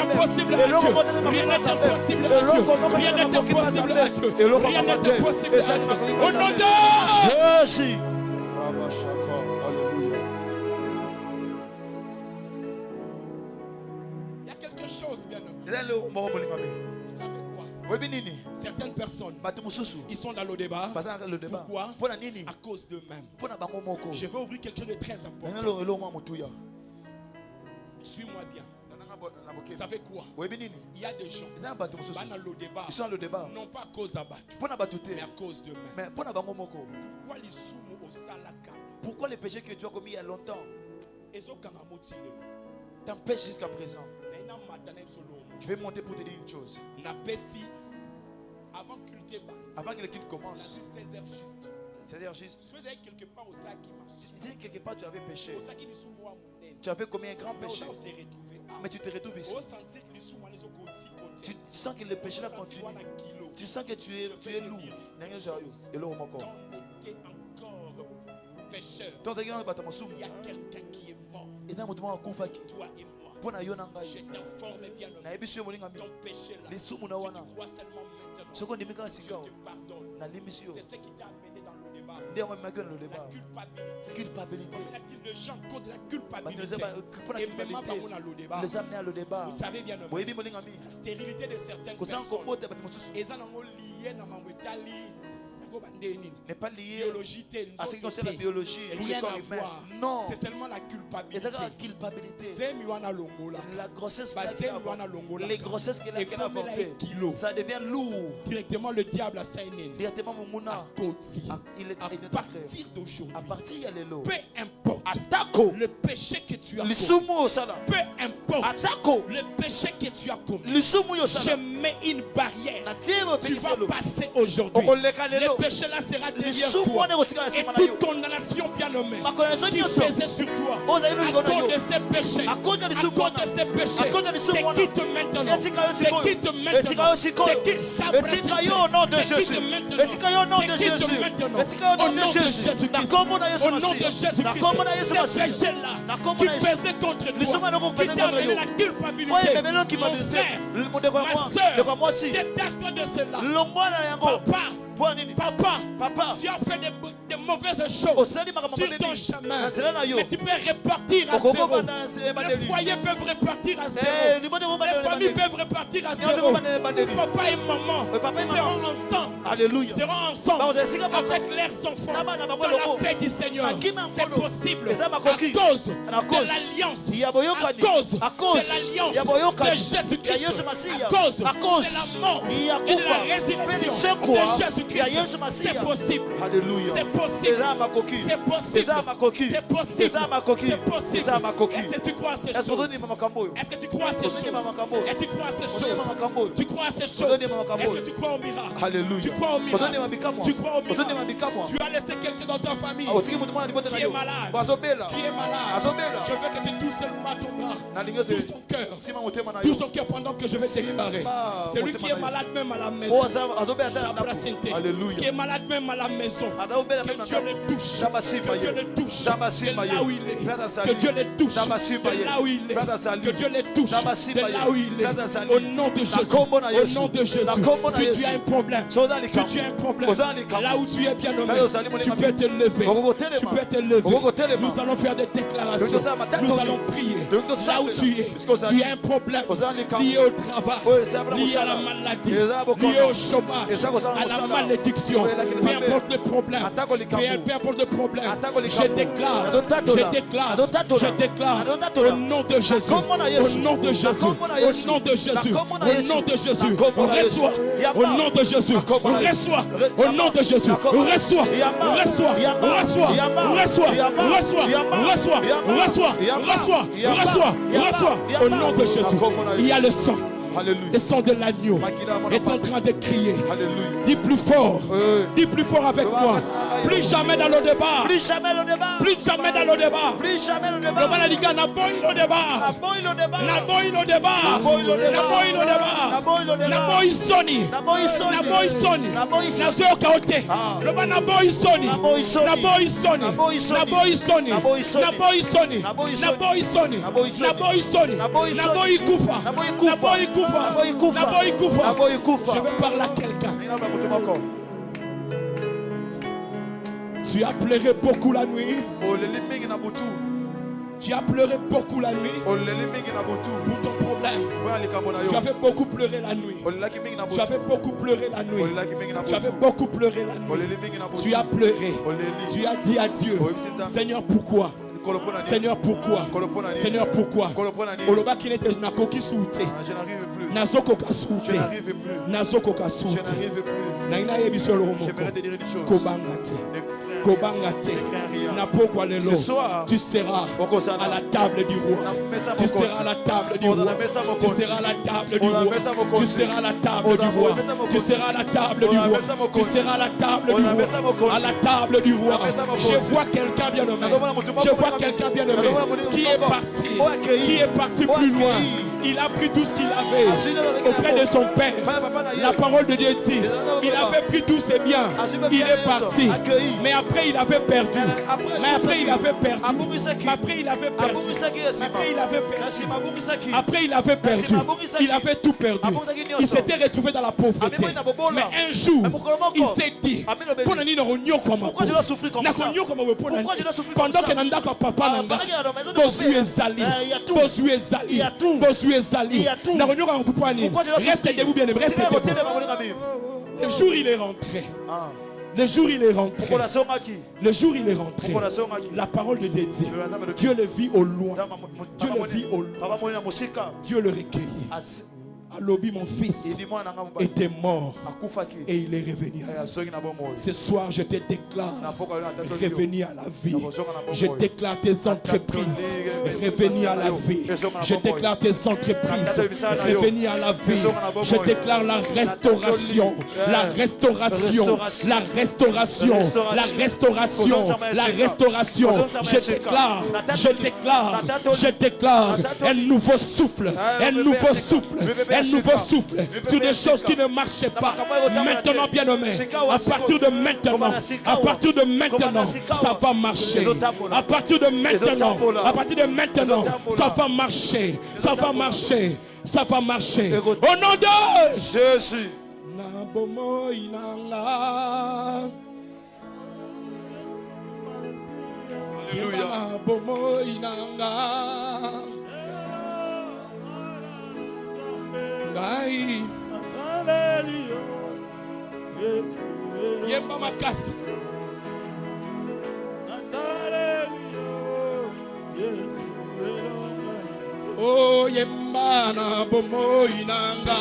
Rien n'est impossible à Dieu. Rien n'est impossible à Dieu. Rien n'est impossible à Dieu. Au nom de Jésus. Il y a quelque chose, bien aimé. Vous savez quoi? Certaines personnes, ils sont dans le débat. Pourquoi? À cause d'eux-mêmes. Je vais ouvrir quelque chose de très important. Suis-moi bien. Vous savez quoi? Il y a des gens qui sont dans le débat, non pas à cause d'abattu, mais à cause d'eux-mêmes. Pourquoi les soumous au salaka? Pourquoi les péchés que tu as commis il y a longtemps t'empêchent jusqu'à présent? Je vais monter pour te dire une chose. Avant que le culte commence, 16h juste. Si quelque part tu avais péché, tu avais commis un grand péché, mais tu te retrouves ici. Tu sens que le péché là continue. Tu sens que tu es lourd. Pécheur, il y a quelqu'un qui est mort. Toi et moi. Je t'informe bien ton péché là. Si tu crois seulement maintenant, je te pardonne. C'est ce qui t'a amené dans le débat. La culpabilité. Combien y a-t-il de gens contre la culpabilité? Et même dans le débat. Vous savez bien, la stérilité de certaines personnes n'est pas lié à ce qui concerne la biologie. Rien à voir. Non. C'est seulement la culpabilité. La grossesse, les grossesses qu'elle a avortées, ça devient lourd. Directement le diable a saigné. Directement mon mouna. À partir d'aujourd'hui, à partir de l'élo, peu importe le péché que tu as commis, peu importe le péché que tu as commis, je mets une barrière. Tu vas passer aujourd'hui. Le péché là sera derrière toi. Et toute condamnation bien nommée qui pesait sur toi à cause de ces péchés, à cause de ces péchés, te quitte maintenant. Te quitte maintenant. Te quitte au nom de Jésus. Au nom de Jésus. Au nom de Jésus. Au nom de Jésus. Ces péchés-là qui pesaient contre toi, qui t'a amené la culpabilité. Mon frère, ma soeur, détache-toi de cela. Papa, tu as fait de mauvaises choses sur ton chemin, mais tu peux repartir à zéro. Les foyers peuvent repartir à zéro. Les familles peuvent repartir à zéro. Papa et maman seront ensemble. Alléluia. Seront ensemble avec leurs enfants dans la paix du Seigneur. C'est possible à cause de l'alliance, à cause de l'alliance de Jésus-Christ, à cause de la mort et de la résurrection de Jésus-Christ. Jésus-Christ. C'est possible. Alléluia. C'est possible. C'est possible. C'est possible. Est-ce que tu crois à ces choses? Est-ce que tu crois à ces choses? Est-ce que tu crois à ces choses? Tu crois à ces choses? Est-ce que tu crois au miracle? Alléluia. Tu crois au miracle? Tu crois au miracle? Tu as laissé quelqu'un dans ta famille qui est malade. Qui est malade. Je veux que tu touches seulement ton bras. Touche ton cœur. Touche ton cœur pendant que je vais déclarer. Celui qui est malade même à la maison. Qui est malade même à la maison. Que Dieu le touche. Que Dieu le touche. De là où il est. Que Dieu le touche. De là où il est. Que Dieu le touche. De là où il est. Au nom de Jésus. Au nom de Jésus. Si tu as un problème. Si tu as un problème. Là où tu es bien nommé. Tu peux te lever. Tu peux te lever. Nous allons faire des déclarations. Nous allons prier. Là où tu es. Tu as un problème lié au travail, lié à la maladie, lié au chômage, à la malédiction. Peu importe le problème. Peu importe le problème. Je déclare au nom de Jésus. Au nom de Jésus. Au nom de Jésus. Au nom de Jésus. Reçois. Au nom de Jésus. Reçois. Au nom de Jésus. Reçois. Reçois. Reçois. Reçois. Reçois. Reçois. Reçois. Au nom de Jésus. Il y a le sang. Le sang de l'agneau est en train de crier. Dis plus fort. Dis plus fort avec moi. Plus jamais dans le débat. Plus jamais dans le débat. Plus jamais dans le débat. Plus jamais dans le débat. Le Balaliga n'a pas eu le débat. N'a pas eu le débat. N'a pas eu le débat. N'a pas eu le débat. N'a pas eu Sony. N'a pas eu Sony. N'a pas eu Sony. N'a pas eu Sony. N'a pas eu Sony. Le Balaliga n'a pas eu Sony. N'a pas eu Sony. N'a pas eu Sony. N'a pas eu Sony. N'a pas eu Sony. N'a pas eu Sony. N'a pas eu Sony. N'a pas eu Sony. N'a pas eu Koufa. N'a pas eu Koufa. Je veux parler à quelqu'un. Tu as pleuré beaucoup la nuit. Tu as pleuré beaucoup la nuit pour ton problème. Tu avais beaucoup pleuré la nuit. Tu avais beaucoup pleuré la nuit. Tu avais beaucoup pleuré la nuit. Tu as pleuré. Tu as dit à Dieu, Seigneur, pourquoi? Seigneur, pourquoi? Seigneur, pourquoi? Oloba qui n'était na koki soute. Nazoko kasute. Nazoko kasute. Na ina yebiso lo moko. Kobangate. Kobangate. Na pokwa lelo. Tu seras à la table du roi. Tu seras à la table du roi. Tu seras à la table du roi. Tu seras à la table du roi. Tu seras à la table du roi. Tu seras à la table du roi. À la table du roi. Je vois quelqu'un bien nommé. Je vois quelqu'un bien nommé qui est parti plus loin. Il a pris tout ce qu'il avait auprès de son père. La parole de Dieu dit, il avait pris tous ses biens. Il est parti. Mais après il avait perdu. Mais après il avait perdu. Après il avait perdu. Après il avait perdu. Il avait tout perdu. Il s'était retrouvé dans la pauvreté. Mais un jour, il s'est dit, pourquoi je dois souffrir comme ça? Pourquoi je dois souffrir comme ça? Pendant que papa nanga bozu ezali reste debout, bien aimé, reste debout. Le jour il est rentré. Le jour il est rentré. Le jour il est rentré. La parole de Dieu dit, Dieu le vit au loin. Dieu le vit au loin. Dieu le recueillit. Alobi, mon fils était mort et il est revenu à la vie. Ce soir, je te déclare revenir à la vie. Je déclare tes entreprises revenir à la vie. Je déclare tes entreprises revenir à la vie. Je déclare la restauration, la restauration, la restauration, la restauration, la restauration. Je déclare un nouveau souffle, un nouveau souffle. Un nouveau souffle sur des choses qui ne marchaient pas. Maintenant, bien aimé, à partir de maintenant, ça va marcher. À partir de maintenant, ça va marcher. Ça va marcher. Ça va marcher. Au nom de Jésus. Yemba makasi. Oh yemba na bomo inanga.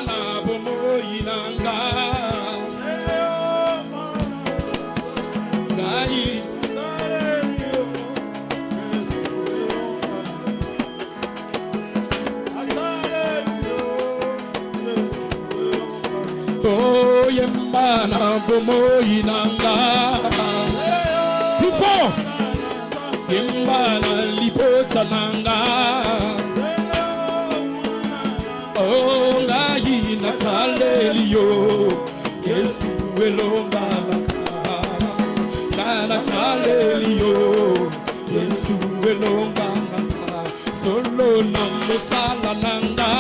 mana bomoi nanga ngai oh yemana bomoi nanga plus fort yembana lipota nanga oh ngai natalelio Yesu elongana natalelio Yesu elongana solo namusala nanga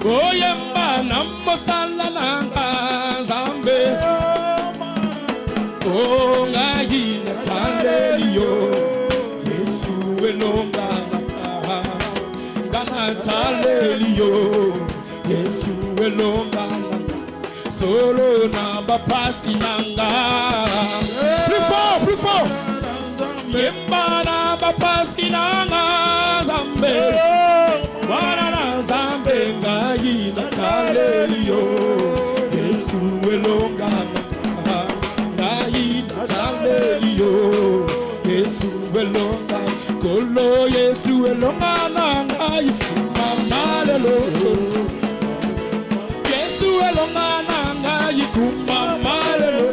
oh yembana musala nanga zambe oh ngai natalelio Yesu elongana natalelio Yesu elongana solo na bapasi nanga plus fort yemba na bapasi nanga zambe wana na zambe ngai natalelio Yesu elongana ngai natalelio Yesu elongana kolo Yesu elongana ngai mamalelo Yesu elongana ngai kumamalelo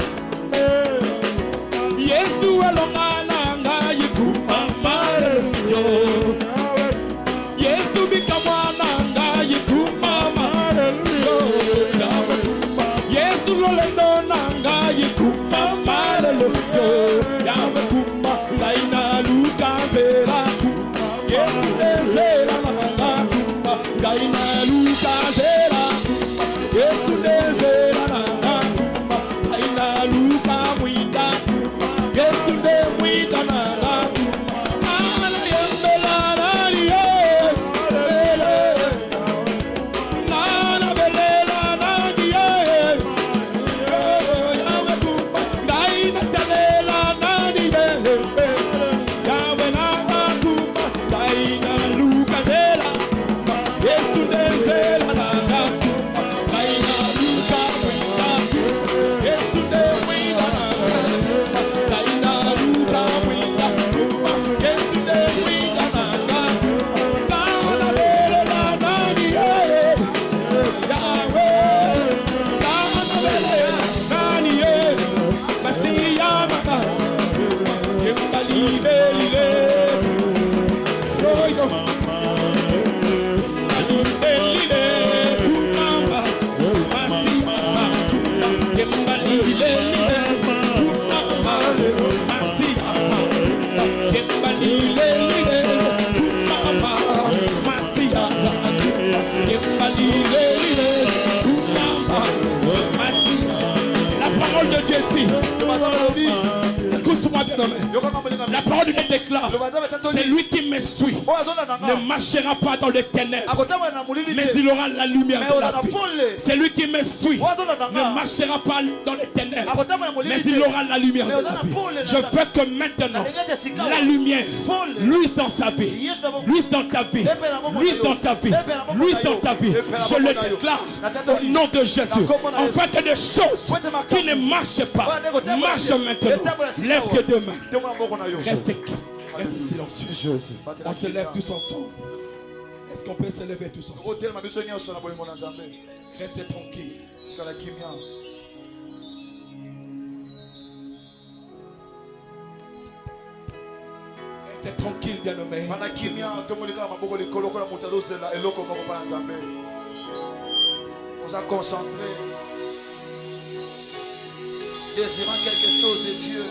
Yesu elongana ngai kumamalelo Yesu bikamwana ngai kumamalelo Yesu lolendo ngai kumamalelo yawe kuma ngai na lukazela Yesu nezela nanga kuma ngai na lukazela Yesu nezela nanga kuma ngai na luka mwinda Yesu ne mwinda nanga kuma ana yembela nani bele nana belela nani yawe kuma ngai natalela nani yawe nanga kuma ngai na luka zela Yesu nezela nanga kuma ngai na luka mwinda Yesu ne mwinda nanga kuma ngai na luka mwinda kuma Yesu ne mwinda nanga kuma nana belela nani yawe nana belela nani Masiya nanga yembalibelile yoyo alibelile kumamba Masiya yembalibelile kumamba Masiya yembalibelile kumamba Masiya yembalibelile kumamba Masiya. La parole de Dieu dit, écoute-moi bien aimé. La parole de Dieu déclare, c'est lui qui me suit ne marchera pas dans les ténèbres, mais il aura la lumière de la vie. C'est lui qui me suit ne marchera pas dans les ténèbres, mais il aura la lumière de la vie. Je veux que maintenant la lumière luise dans sa vie, luise dans ta vie, luise dans ta vie, luise dans ta vie. Je le déclare au nom de Jésus. En fait des choses qui ne marchent pas, marche maintenant. Lève tes deux mains. Reste silencieux. On se lève tous ensemble. Est-ce qu'on peut se lever tous ensemble? Restez tranquille. Restez tranquille, bien-aimé. On s'est concentré, désirant quelque chose de Dieu.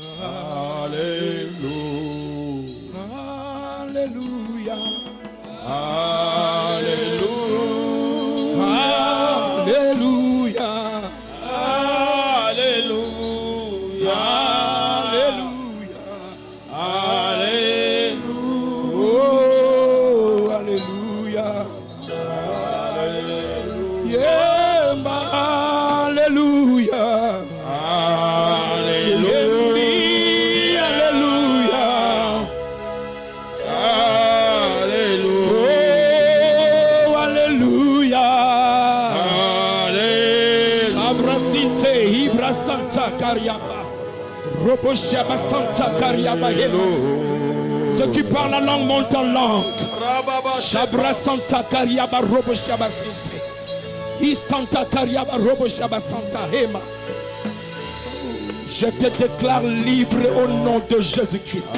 Alléluia. Alléluia. Alléluia. Alléluia. Alléluia. Alléluia. Oh, Alléluia. Alléluia. Yeah, Alléluia. Alléluia. Alléluia. Oh, Alléluia. Abrasinte, Ibra Santa Kariaba. Roboshaba Santa Kariaba Hemas. Ceux qui parlent la langue montent en langue. Shabra Santa Kariaba Roboshaba Sinte. I Santa Kariaba Roboshaba Santa Hema. Je te déclare libre au nom de Jésus-Christ.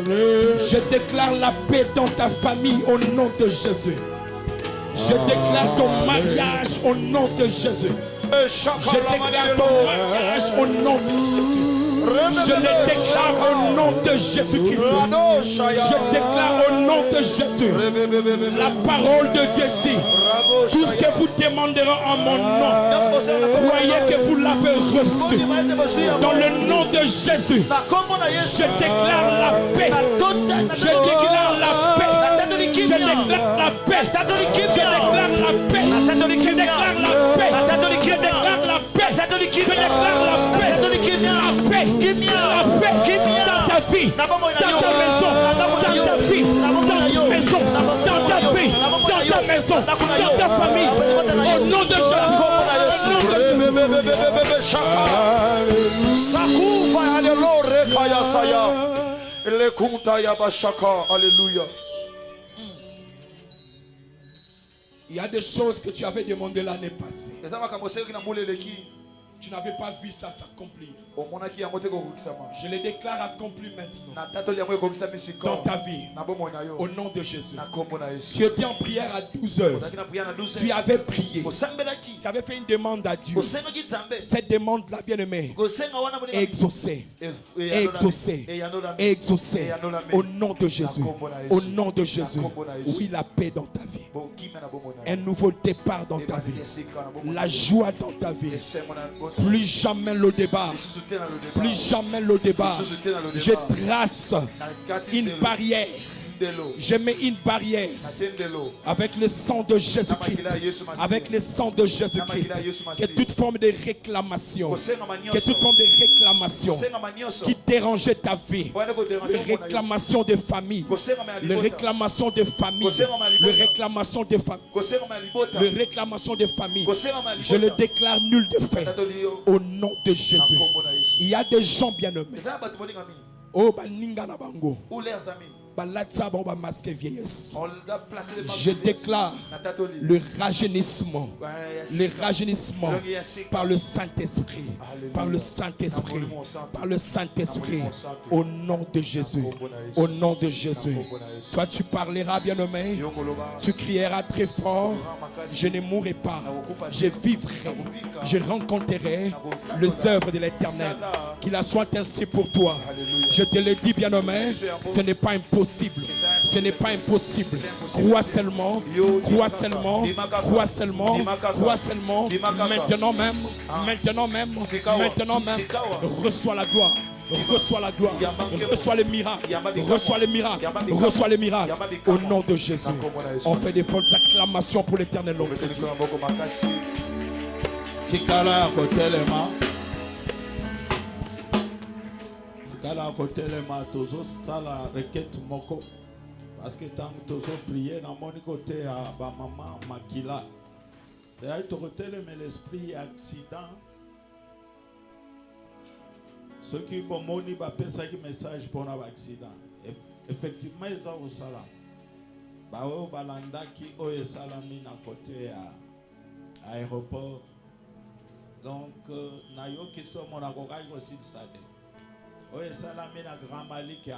Je déclare la paix dans ta famille au nom de Jésus. Je déclare ton mariage au nom de Jésus. Je déclare ton mariage au nom de Jésus. Je le déclare au nom de Jésus-Christ. Je déclare au nom de Jésus. La parole de Dieu dit: tout ce que vous demanderez en mon nom, croyez que vous l'avez reçu. Dans le nom de Jésus, je déclare la paix. Je déclare la paix. Je déclare la paix. Je déclare la paix. Je déclare la paix. Je déclare la paix. Je déclare la paix. La paix. La paix dans ta vie, dans ta maison, dans ta vie, dans ta maison, dans ta vie, dans ta maison, dans ta famille. Au nom de Jésus. Au nom de Jésus. Alléluia. Il y a des choses que tu avais demandé l'année passée. Tu n'avais pas vu ça s'accomplir. Je le déclare accompli maintenant dans ta vie. Au nom de Jésus. Tu étais en prière à 12 heures. Tu avais prié. Tu avais fait une demande à Dieu. Cette demande-là, bien-aimée, est exaucée. Exaucée. Exaucée. Au nom de Jésus. Au nom de Jésus. Oui, la paix dans ta vie. Un nouveau départ dans ta vie. La joie dans ta vie. Plus jamais le débat. Plus jamais le débat. Je trace une barrière. Je mets une barrière avec le sang de Jésus-Christ. Avec le sang de Jésus-Christ. Que toute forme de réclamation, que toute forme de réclamation qui dérangeait ta vie, les réclamations de famille, les réclamations de famille, les réclamations de famille, les réclamations de famille, je le déclare nul de fait au nom de Jésus. Il y a des gens bien-aimés. Oh, baningana bango. Je déclare le rajeunissement par le Saint-Esprit, par le Saint-Esprit, par le Saint-Esprit, au nom de Jésus, au nom de Jésus. Toi tu parleras bien-aimé, tu crieras très fort: je ne mourrai pas, je vivrai, je rencontrerai les œuvres de l'Éternel. Qu'il en soit ainsi pour toi. Je te le dis bien-aimé, ce n'est pas impossible. Ce n'est pas impossible. Crois seulement, crois seulement, crois seulement, crois seulement. Maintenant même, maintenant même, maintenant même, reçois la gloire. Reçois la gloire, reçois les miracles, reçois les miracles, reçois les miracles. Au nom de Jésus, on fait des fortes acclamations pour l'Éternel. Kala kotelema tozo sala requête moko parce que tant tozo prier na moni côté à ba maman Makila c'est à to kotelema l'esprit accident ceux qui bon moni ba pesa qui message pour un accident effectivement ils ont sala ba o balanda ki o salami na côté à aéroport donc na yo qui so mon akokai aussi ça. Oye salami na Grand Malik.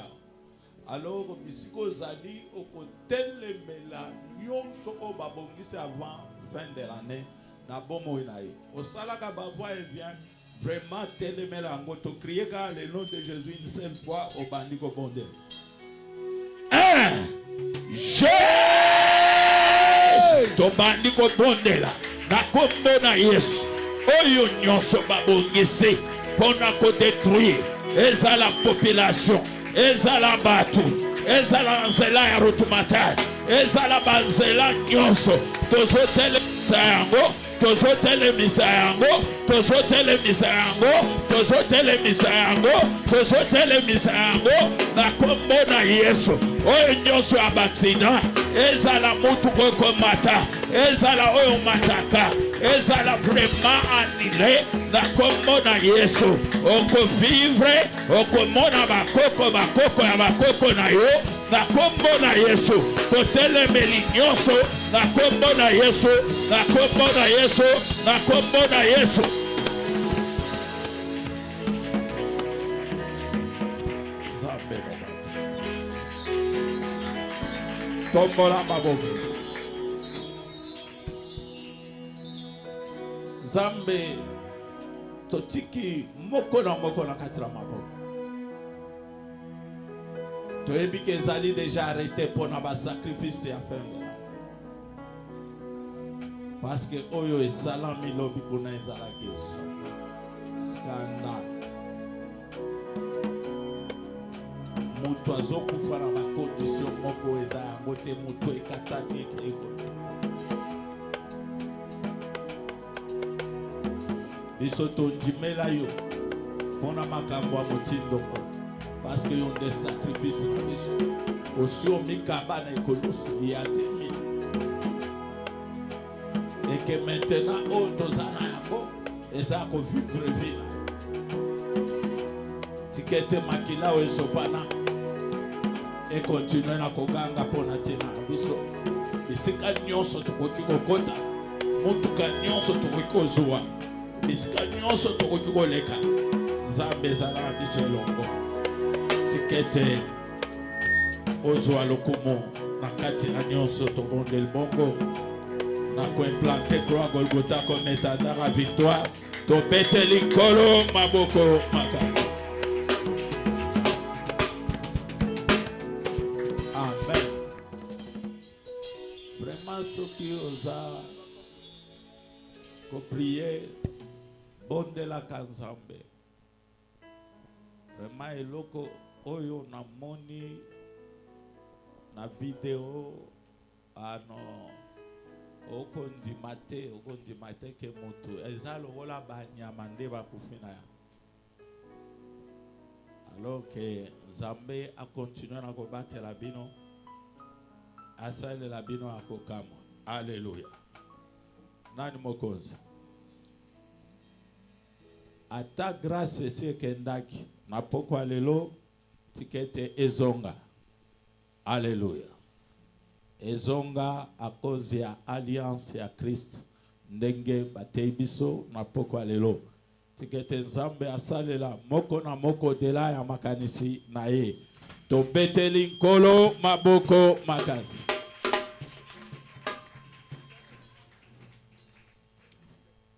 Alors bisiko zali okotelemela nyonso o babongisi avant fin de l'année na bomo inaye. Osalaka ba voix et vient Vraiment, télémela ango to crier le nom de Jésus une seule fois au bandiko bondé. Jésus! To bandiko bondé là. Na kombo na Yesu. Oyo nyonso babongisi pona ko détruire. Eza la population. Eza la batu. Eza la nzela ya rutumata. Eza la banzela nyonso. Tozo tele yango. Tozo tele misayango, tozo tele misayango, tozo tele misayango, tozo tele misayango, na kombo na Yesu. Oyo nyonso ya accident, ezala mutu koko mata, ezala oyo mataka, ezala vraiment annulé, na kombo na Yesu. Oko vivre, oko mona bakoko ya bakoko na yo, na kombo na Yesu. Totele melinyoso, na kombo na Yesu, na kombo na Yesu, na kombo na Yesu. Tombola maboko. Zambe totiki moko na katira maboko. Toyebi ke ezali déjà arrêté pour na ba sacrifice ya fin de l'année. Parce que oyo esalami lobi kuna ezalaki scandale. Mutu azokufa na bakondition moko eza yango te mutu ekatani ekeko. Biso tondimela yo mpona makambo ya motindoko. Parce que yon des sacrifices na biso. Aussi o mikaba na ekolusu ya temina. Et que maintenant, tozana yango, eza ko vivre vie. Tikete makila o esopana. Et continuer na koganga pona tina biso. Bisika nyonso tokoki kokota. Mutuka nyonso tokoki kozwa. Bisika nyonso tokoki koleka. Nzambe ezala biso elongo. Tikete ozwa lokumu na kati na nyonso tobondeli bongo. Na ko implanter croix Golgotha comme étendard à victoire. Topete likolo maboko makasi. Amen. Vraiment soki oza ko prier bondela kanzambe. Vraiment eloko oyo na moni na video ano okondimate ke moto eza lokola banyama nde bakufi na ya. Alors que Nzambe a continué na kobatela bino, asalela bino akokama. Alléluia. Nani mokonzi? Ata grâce esi ekendaki na pokwa lelo tikete ezonga. Alléluia. Ezonga a cause ya alliance ya Christ ndenge batei biso na pokwa lelo. Tikete Nzambe asalela moko na moko dela ya makanisi na ye. Tobeteli nkolo maboko makasi.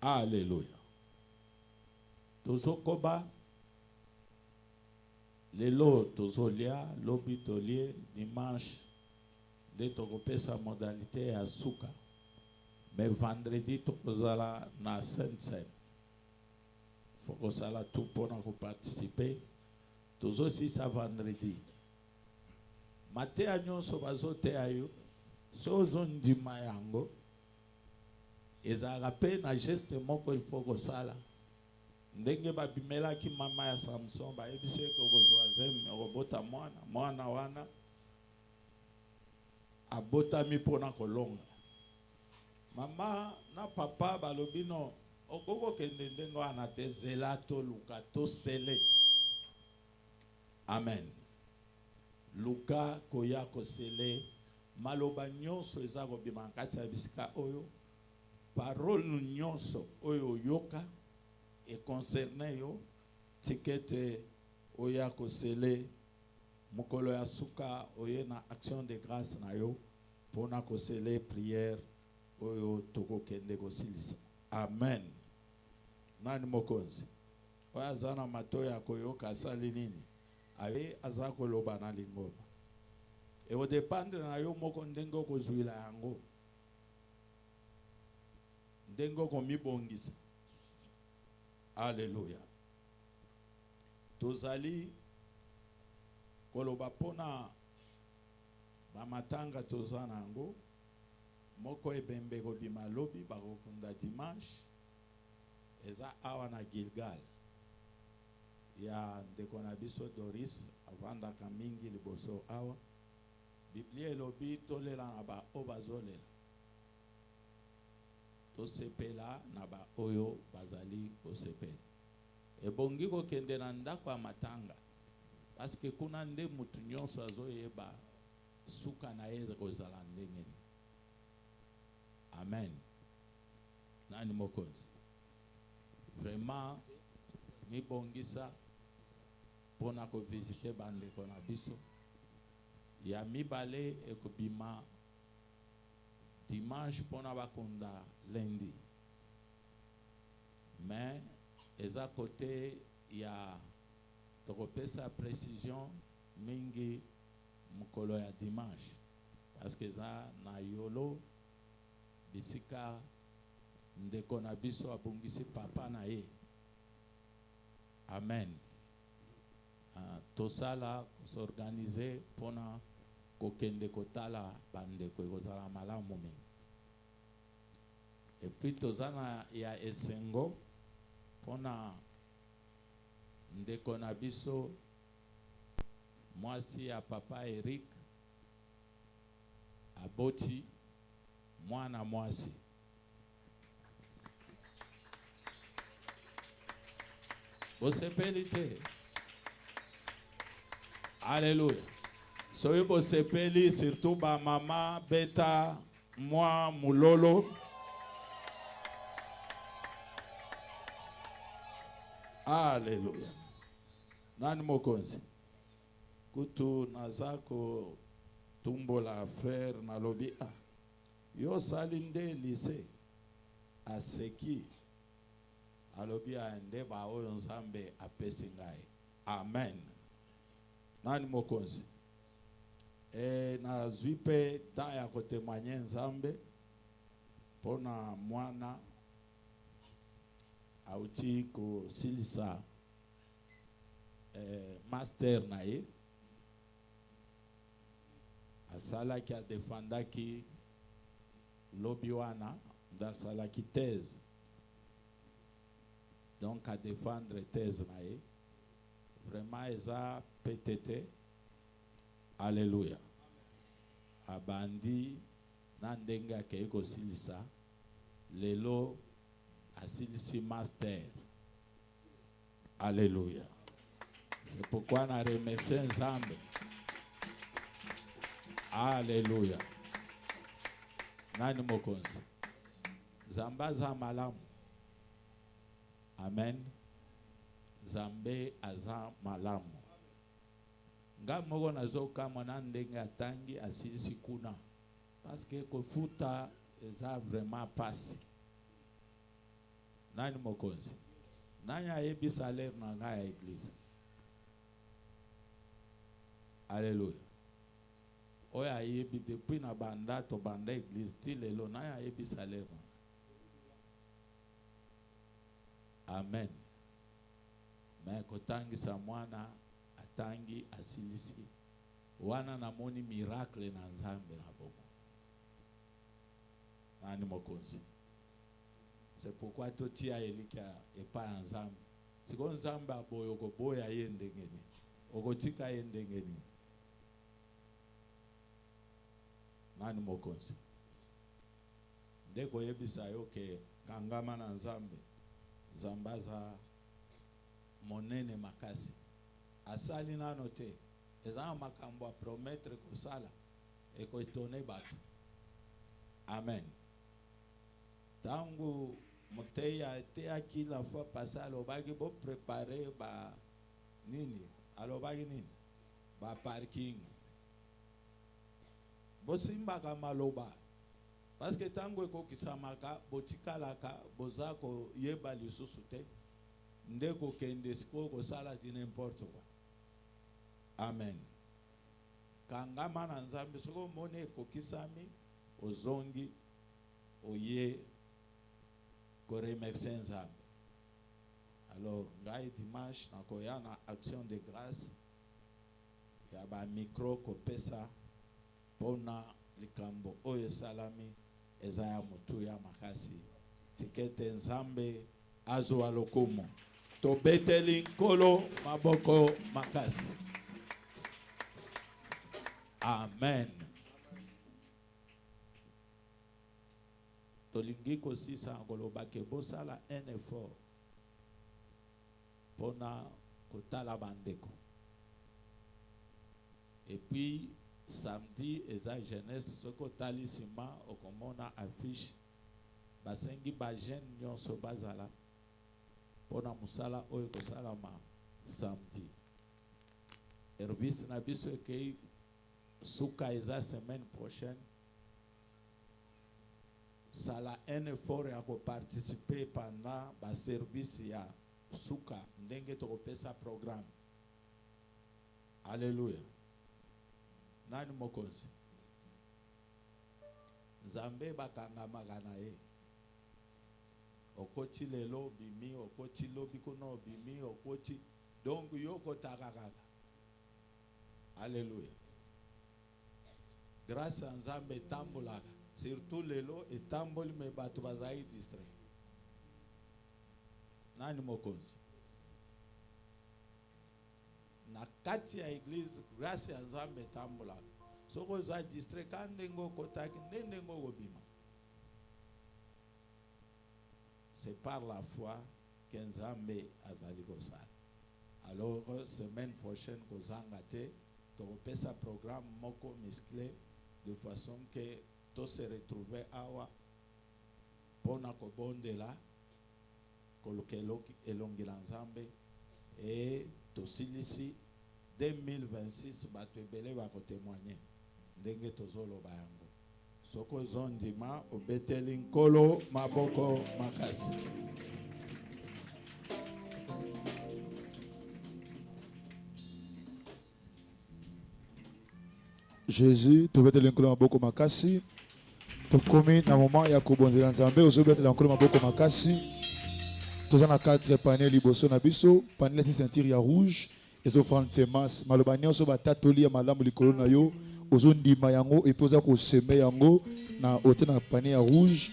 Alléluia. Tozokoba lelo tozolia lobi tolie dimanche de tokopesa modalité ya suka. Mais vendredi tokozala na Sainte-Seine. Faut que ça la tout pour nous participer. Tous aussi ça vendredi. Maté a nyonso bazote ayo. So zone du mayango. Ezala pe na geste moko il faut que ça la. Ndenge babimela ki mama ya Samson ba ebise ko kozwazem robota mwana wana. Abota mi pona kolonga. Mama na papa balobino okoko kende ndengo wana te zelato luka to sele. Amen. Luka koya ko sele maloba nyonso eza kobima kati ya bisika oyo. Parole nyonso oyo yoka e concerne yo tikete oya ko sele mukolo ya suka oye na action de grâce na yo pona ko sele prière oyo toko kende ko silisa. Amen. Nani mokonzi? oyo aza na matoi ya koyoka asali nini aye aza koloba na lingomba ekodependre na yo moko ndenge okozwila yango ndenge okomibongisa. Alléluia. Tozali koloba mpona bamatanga toza nango moko ebembe kobima lobi bakokunda dimanche eza awa na Gilgal ya ndeko na biso Doris avandaka mingi liboso awa. Biblia elobi tolela na ba oyo bazolela tosepela na ba oyo bazali kosepela. Ebongi kokende na ndako ya matanga parce que kuna nde mutu nyonso azoyeba suka na ye kozala ndenge. Amen. Nani mokonzi vraiment mibongisa pona ko visiter bandeko na biso ya mibale ekobima dimanche pona bakunda lundi mais eza côté ya tokopesa précision mingi mukolo ya dimanche parce que eza na yolo bisika ndeko na biso abongisi papa na ye. Amen. Tosala s'organiser pona kokende kotala bandeko ekozala malamu mingi. Et puis tozana ya esengo pona ndeko na biso mwasi ya papa Eric aboti mwana mwasi. Bosepeli te. Alléluia. Soyez bosepeli surtout ba mama beta moi mulolo. Alléluia. Nani mokonzi. Kutu nazako tumbo la frère na lobi a. Yo salinde lycée aseki. Alobi aende ba oyo nzambe apesi ngai. Amen. Nani mokonzi. Na zwipe ta ya kotemanye nzambe pona mwana auti ko silisa master na ye asalaki adefandaki lobi wana ndasalaki thèse donc à défendre thèse na ye vraiment eza PTT. Alléluia. Abandi na ndenge akei kosilisa lelo asilisi master. Alléluia. C'est pourquoi on a remercié ensemble. Alléluia. Nani mokonzi. Zamba za malamu. Amen. Zambe aza malamu. Nga moko nazoka mwana ndenge atangi asilisi kuna. Parce que kofuta eza vraiment passe. Nani mokonzi. Nani ayebi salaire na nga ya église. Alléluia. Oya ayebi depuis na banda to banda église ti lelo nani ayebi salaire na. Amen. Mais kotangisa mwana atangi asilisi wana namoni miracle na nzambe na bomo. Nani mokonzi. C'est pourquoi totia elika epa nzambe. Siko nzambe aboyo ko boya ye ndengeni. Okotika ye ndengeni. Nani mokonzi. Ndeko yebisa yo ke kangama na nzambe. Zambaza monene makasi. Asali nano te. Eza makambo a promettre kusala eko etone batu. Amen. Tangu muteya te akila fois passé alobaki bo préparer ba nini? Alobaki nini? Ba parking. Bo simba kama loba. Parce que tangu eko kisamaka botikalaka bozako yeba lisusu te. ndeko kende siko kosala di n'importe quoi. Amen. Kangama na nzambe soko mone kokisami ozongi oye ko remercier nzambe. Alors ngai dimanche nakoya na action de grâce ya ba micro kopesa pona likambo oyo salami eza ya mutu ya makasi tikete nzambe azwa lokumu tobeteli nkolo maboko makasi. Amen. Tolingi kosisa koloba ke bosala un effort pona kotala bandeko. Et puis samedi eza jeunesse soko tali sima okomona affiche basengi ba jeune nyonso bazala pona musala oyo kosalama samedi. Service na biso ekei suka eza semaine prochaine. Sala un effort ya ko participer pendant ba service ya suka ndenge to kopesa programme. Alléluia. Nani mokonzi? Nzambe bakanga magana ye. Okoti lelo bimi, okoti lobi kono bimi, okoti donc yoko takakaka. Alléluia. Grâce à Nzambe tambolaka. Surtout lelo etamboli me batu bazai distrait. Nani mokonzi? Na kati ya église grâce à Nzambe tambolaka. Soko za distrait kandengo kotaki ndendengo gobima. C'est par la foi que Nzambe azali kosala. Alors semaine prochaine kozanga te to sa programme moko musclé de façon que tout se retrouver awa pona ko bondela kolokelo elongela Nzambe et to silisi 2026 bato ebele ba ko témoigner ndenge tozolo bayango soko zondima obeteli nkolo maboko makasi. Jésus, tu veux te l'inclure en beaucoup makasi. Tu commis dans le moment ya kobonzela nzambe ozobeta l'inclure en beaucoup makasi. Tu as 4 panels liboso na biso, panel ti ceinture ya rouge, les offrandes semas, malobanya so batatoli ya malamu likolo na yo, ozondima yango et poza ko semer yango na ote na panel ya rouge.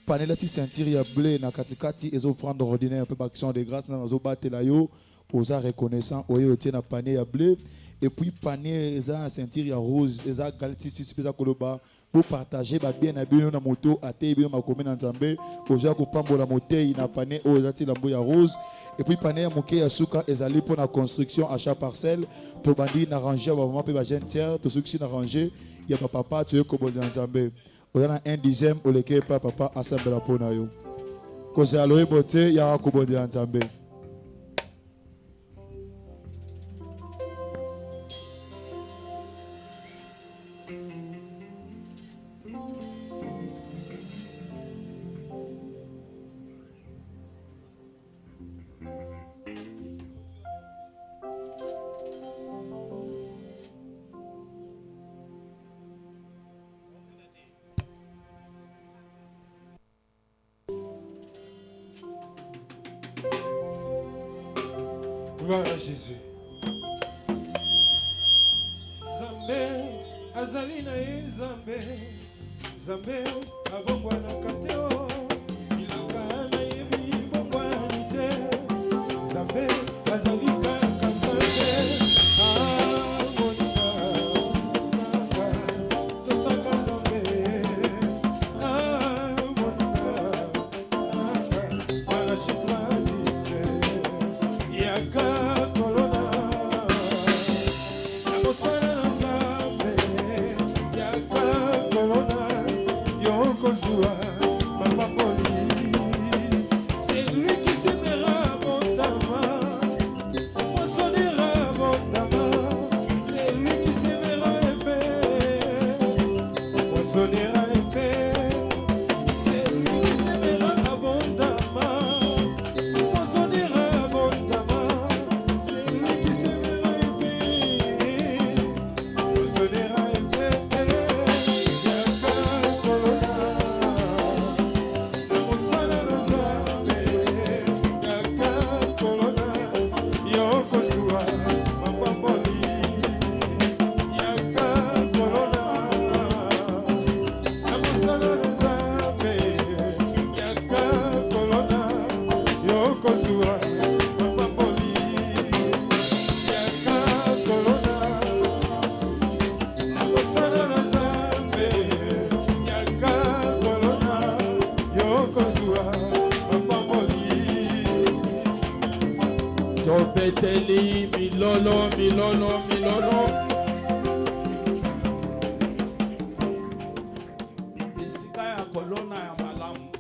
Panel ti ceinture ya bleu na katikati les offrandes ordinaires un peu action de grâce na ozobatela yo, poza reconnaissant oye ote na panel ya bleu. Et puis panier eza ceinture ya rose eza galati sisi pesa koloba pour partager ba bien na bino na moto ate bino makomi na nzambe oza ko pambola motei na panier o eza ti lambo ya rose. Et puis panier ya moke ya suka ezali pour na construction à chaque parcelle to bandi na ranger ba maman pe ba jeune tiers to suksi na ranger ya papa tu ko boza nzambe oza na 1/10 oleke pa papa asambela pona yo ko za loye bote ya ko boza nzambe. Gloire à Jésus. Zambe, azalina e Zambe, Zambe, abongwana kateo, ilanga na yebi bongwana te, Zambe, azalika Zambe, monika, tosaka Zambe, monika, wala chitra dise, yaka. Mama milolo milolo esika ya kolona ya malamu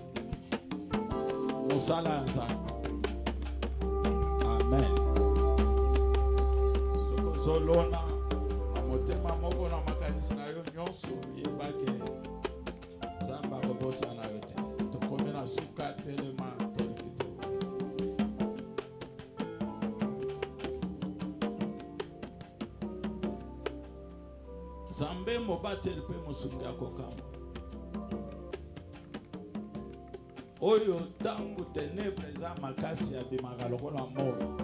mosala ya nzambe. Amen. Soko zolona na motema moko na makanisi na yo nyonso yebake nzambe akobosana yo te. Tokomi na suka telema tolekito. Nzambe mobateli mpe mosungi akokamba. Oyo tangu ténèbre eza makasi abimaka lokola moyo.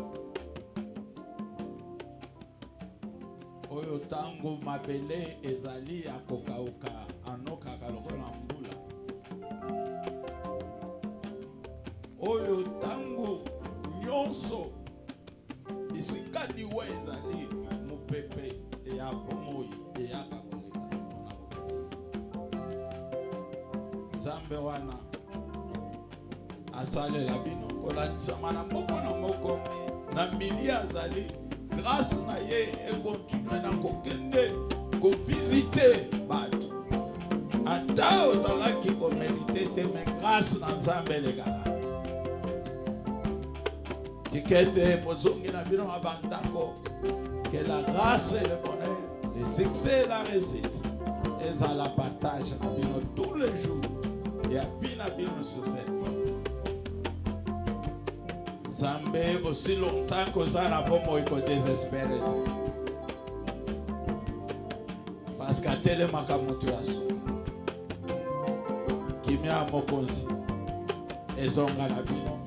Oyo tangu mabele ezali akokauka anokaka lokola mbula. Oyo tangu nyonso bisika liwa ezali mopepe eya bomoi eyaka koleka mpona kopesa. Nzambe wana asalela bino kolandisama na moko na moko na mili azali grâce na ye ekontinue na kokende kovisite bato ata ozalaki komerite te me grâce na nzambe elekaka tikete mozongi na bino na bandako que la grâce et le bonheur le succès et la réussite ezala partage na bino tous les jours ya vie na bino sur cette vie. Zambé aussi longtemps que ça n'a pas moi qu'on désespéré. Parce qu'à tel makamotuaso. Kimia mokonzi. Ezonga na bino.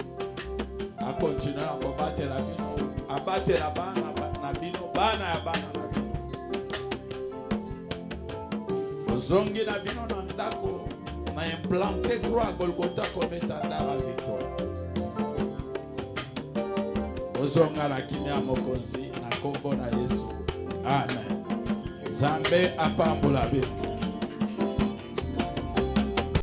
A continuer à combattre la bino. A battre la bana na bino. Bana ya bana na bino. Ozongi na bino na ndako. Na implanté croix Golgotha comme étendard à victoire. Ozonga la kimia mokonzi na kombo na Yesu. Amen. Zambe apambola bino.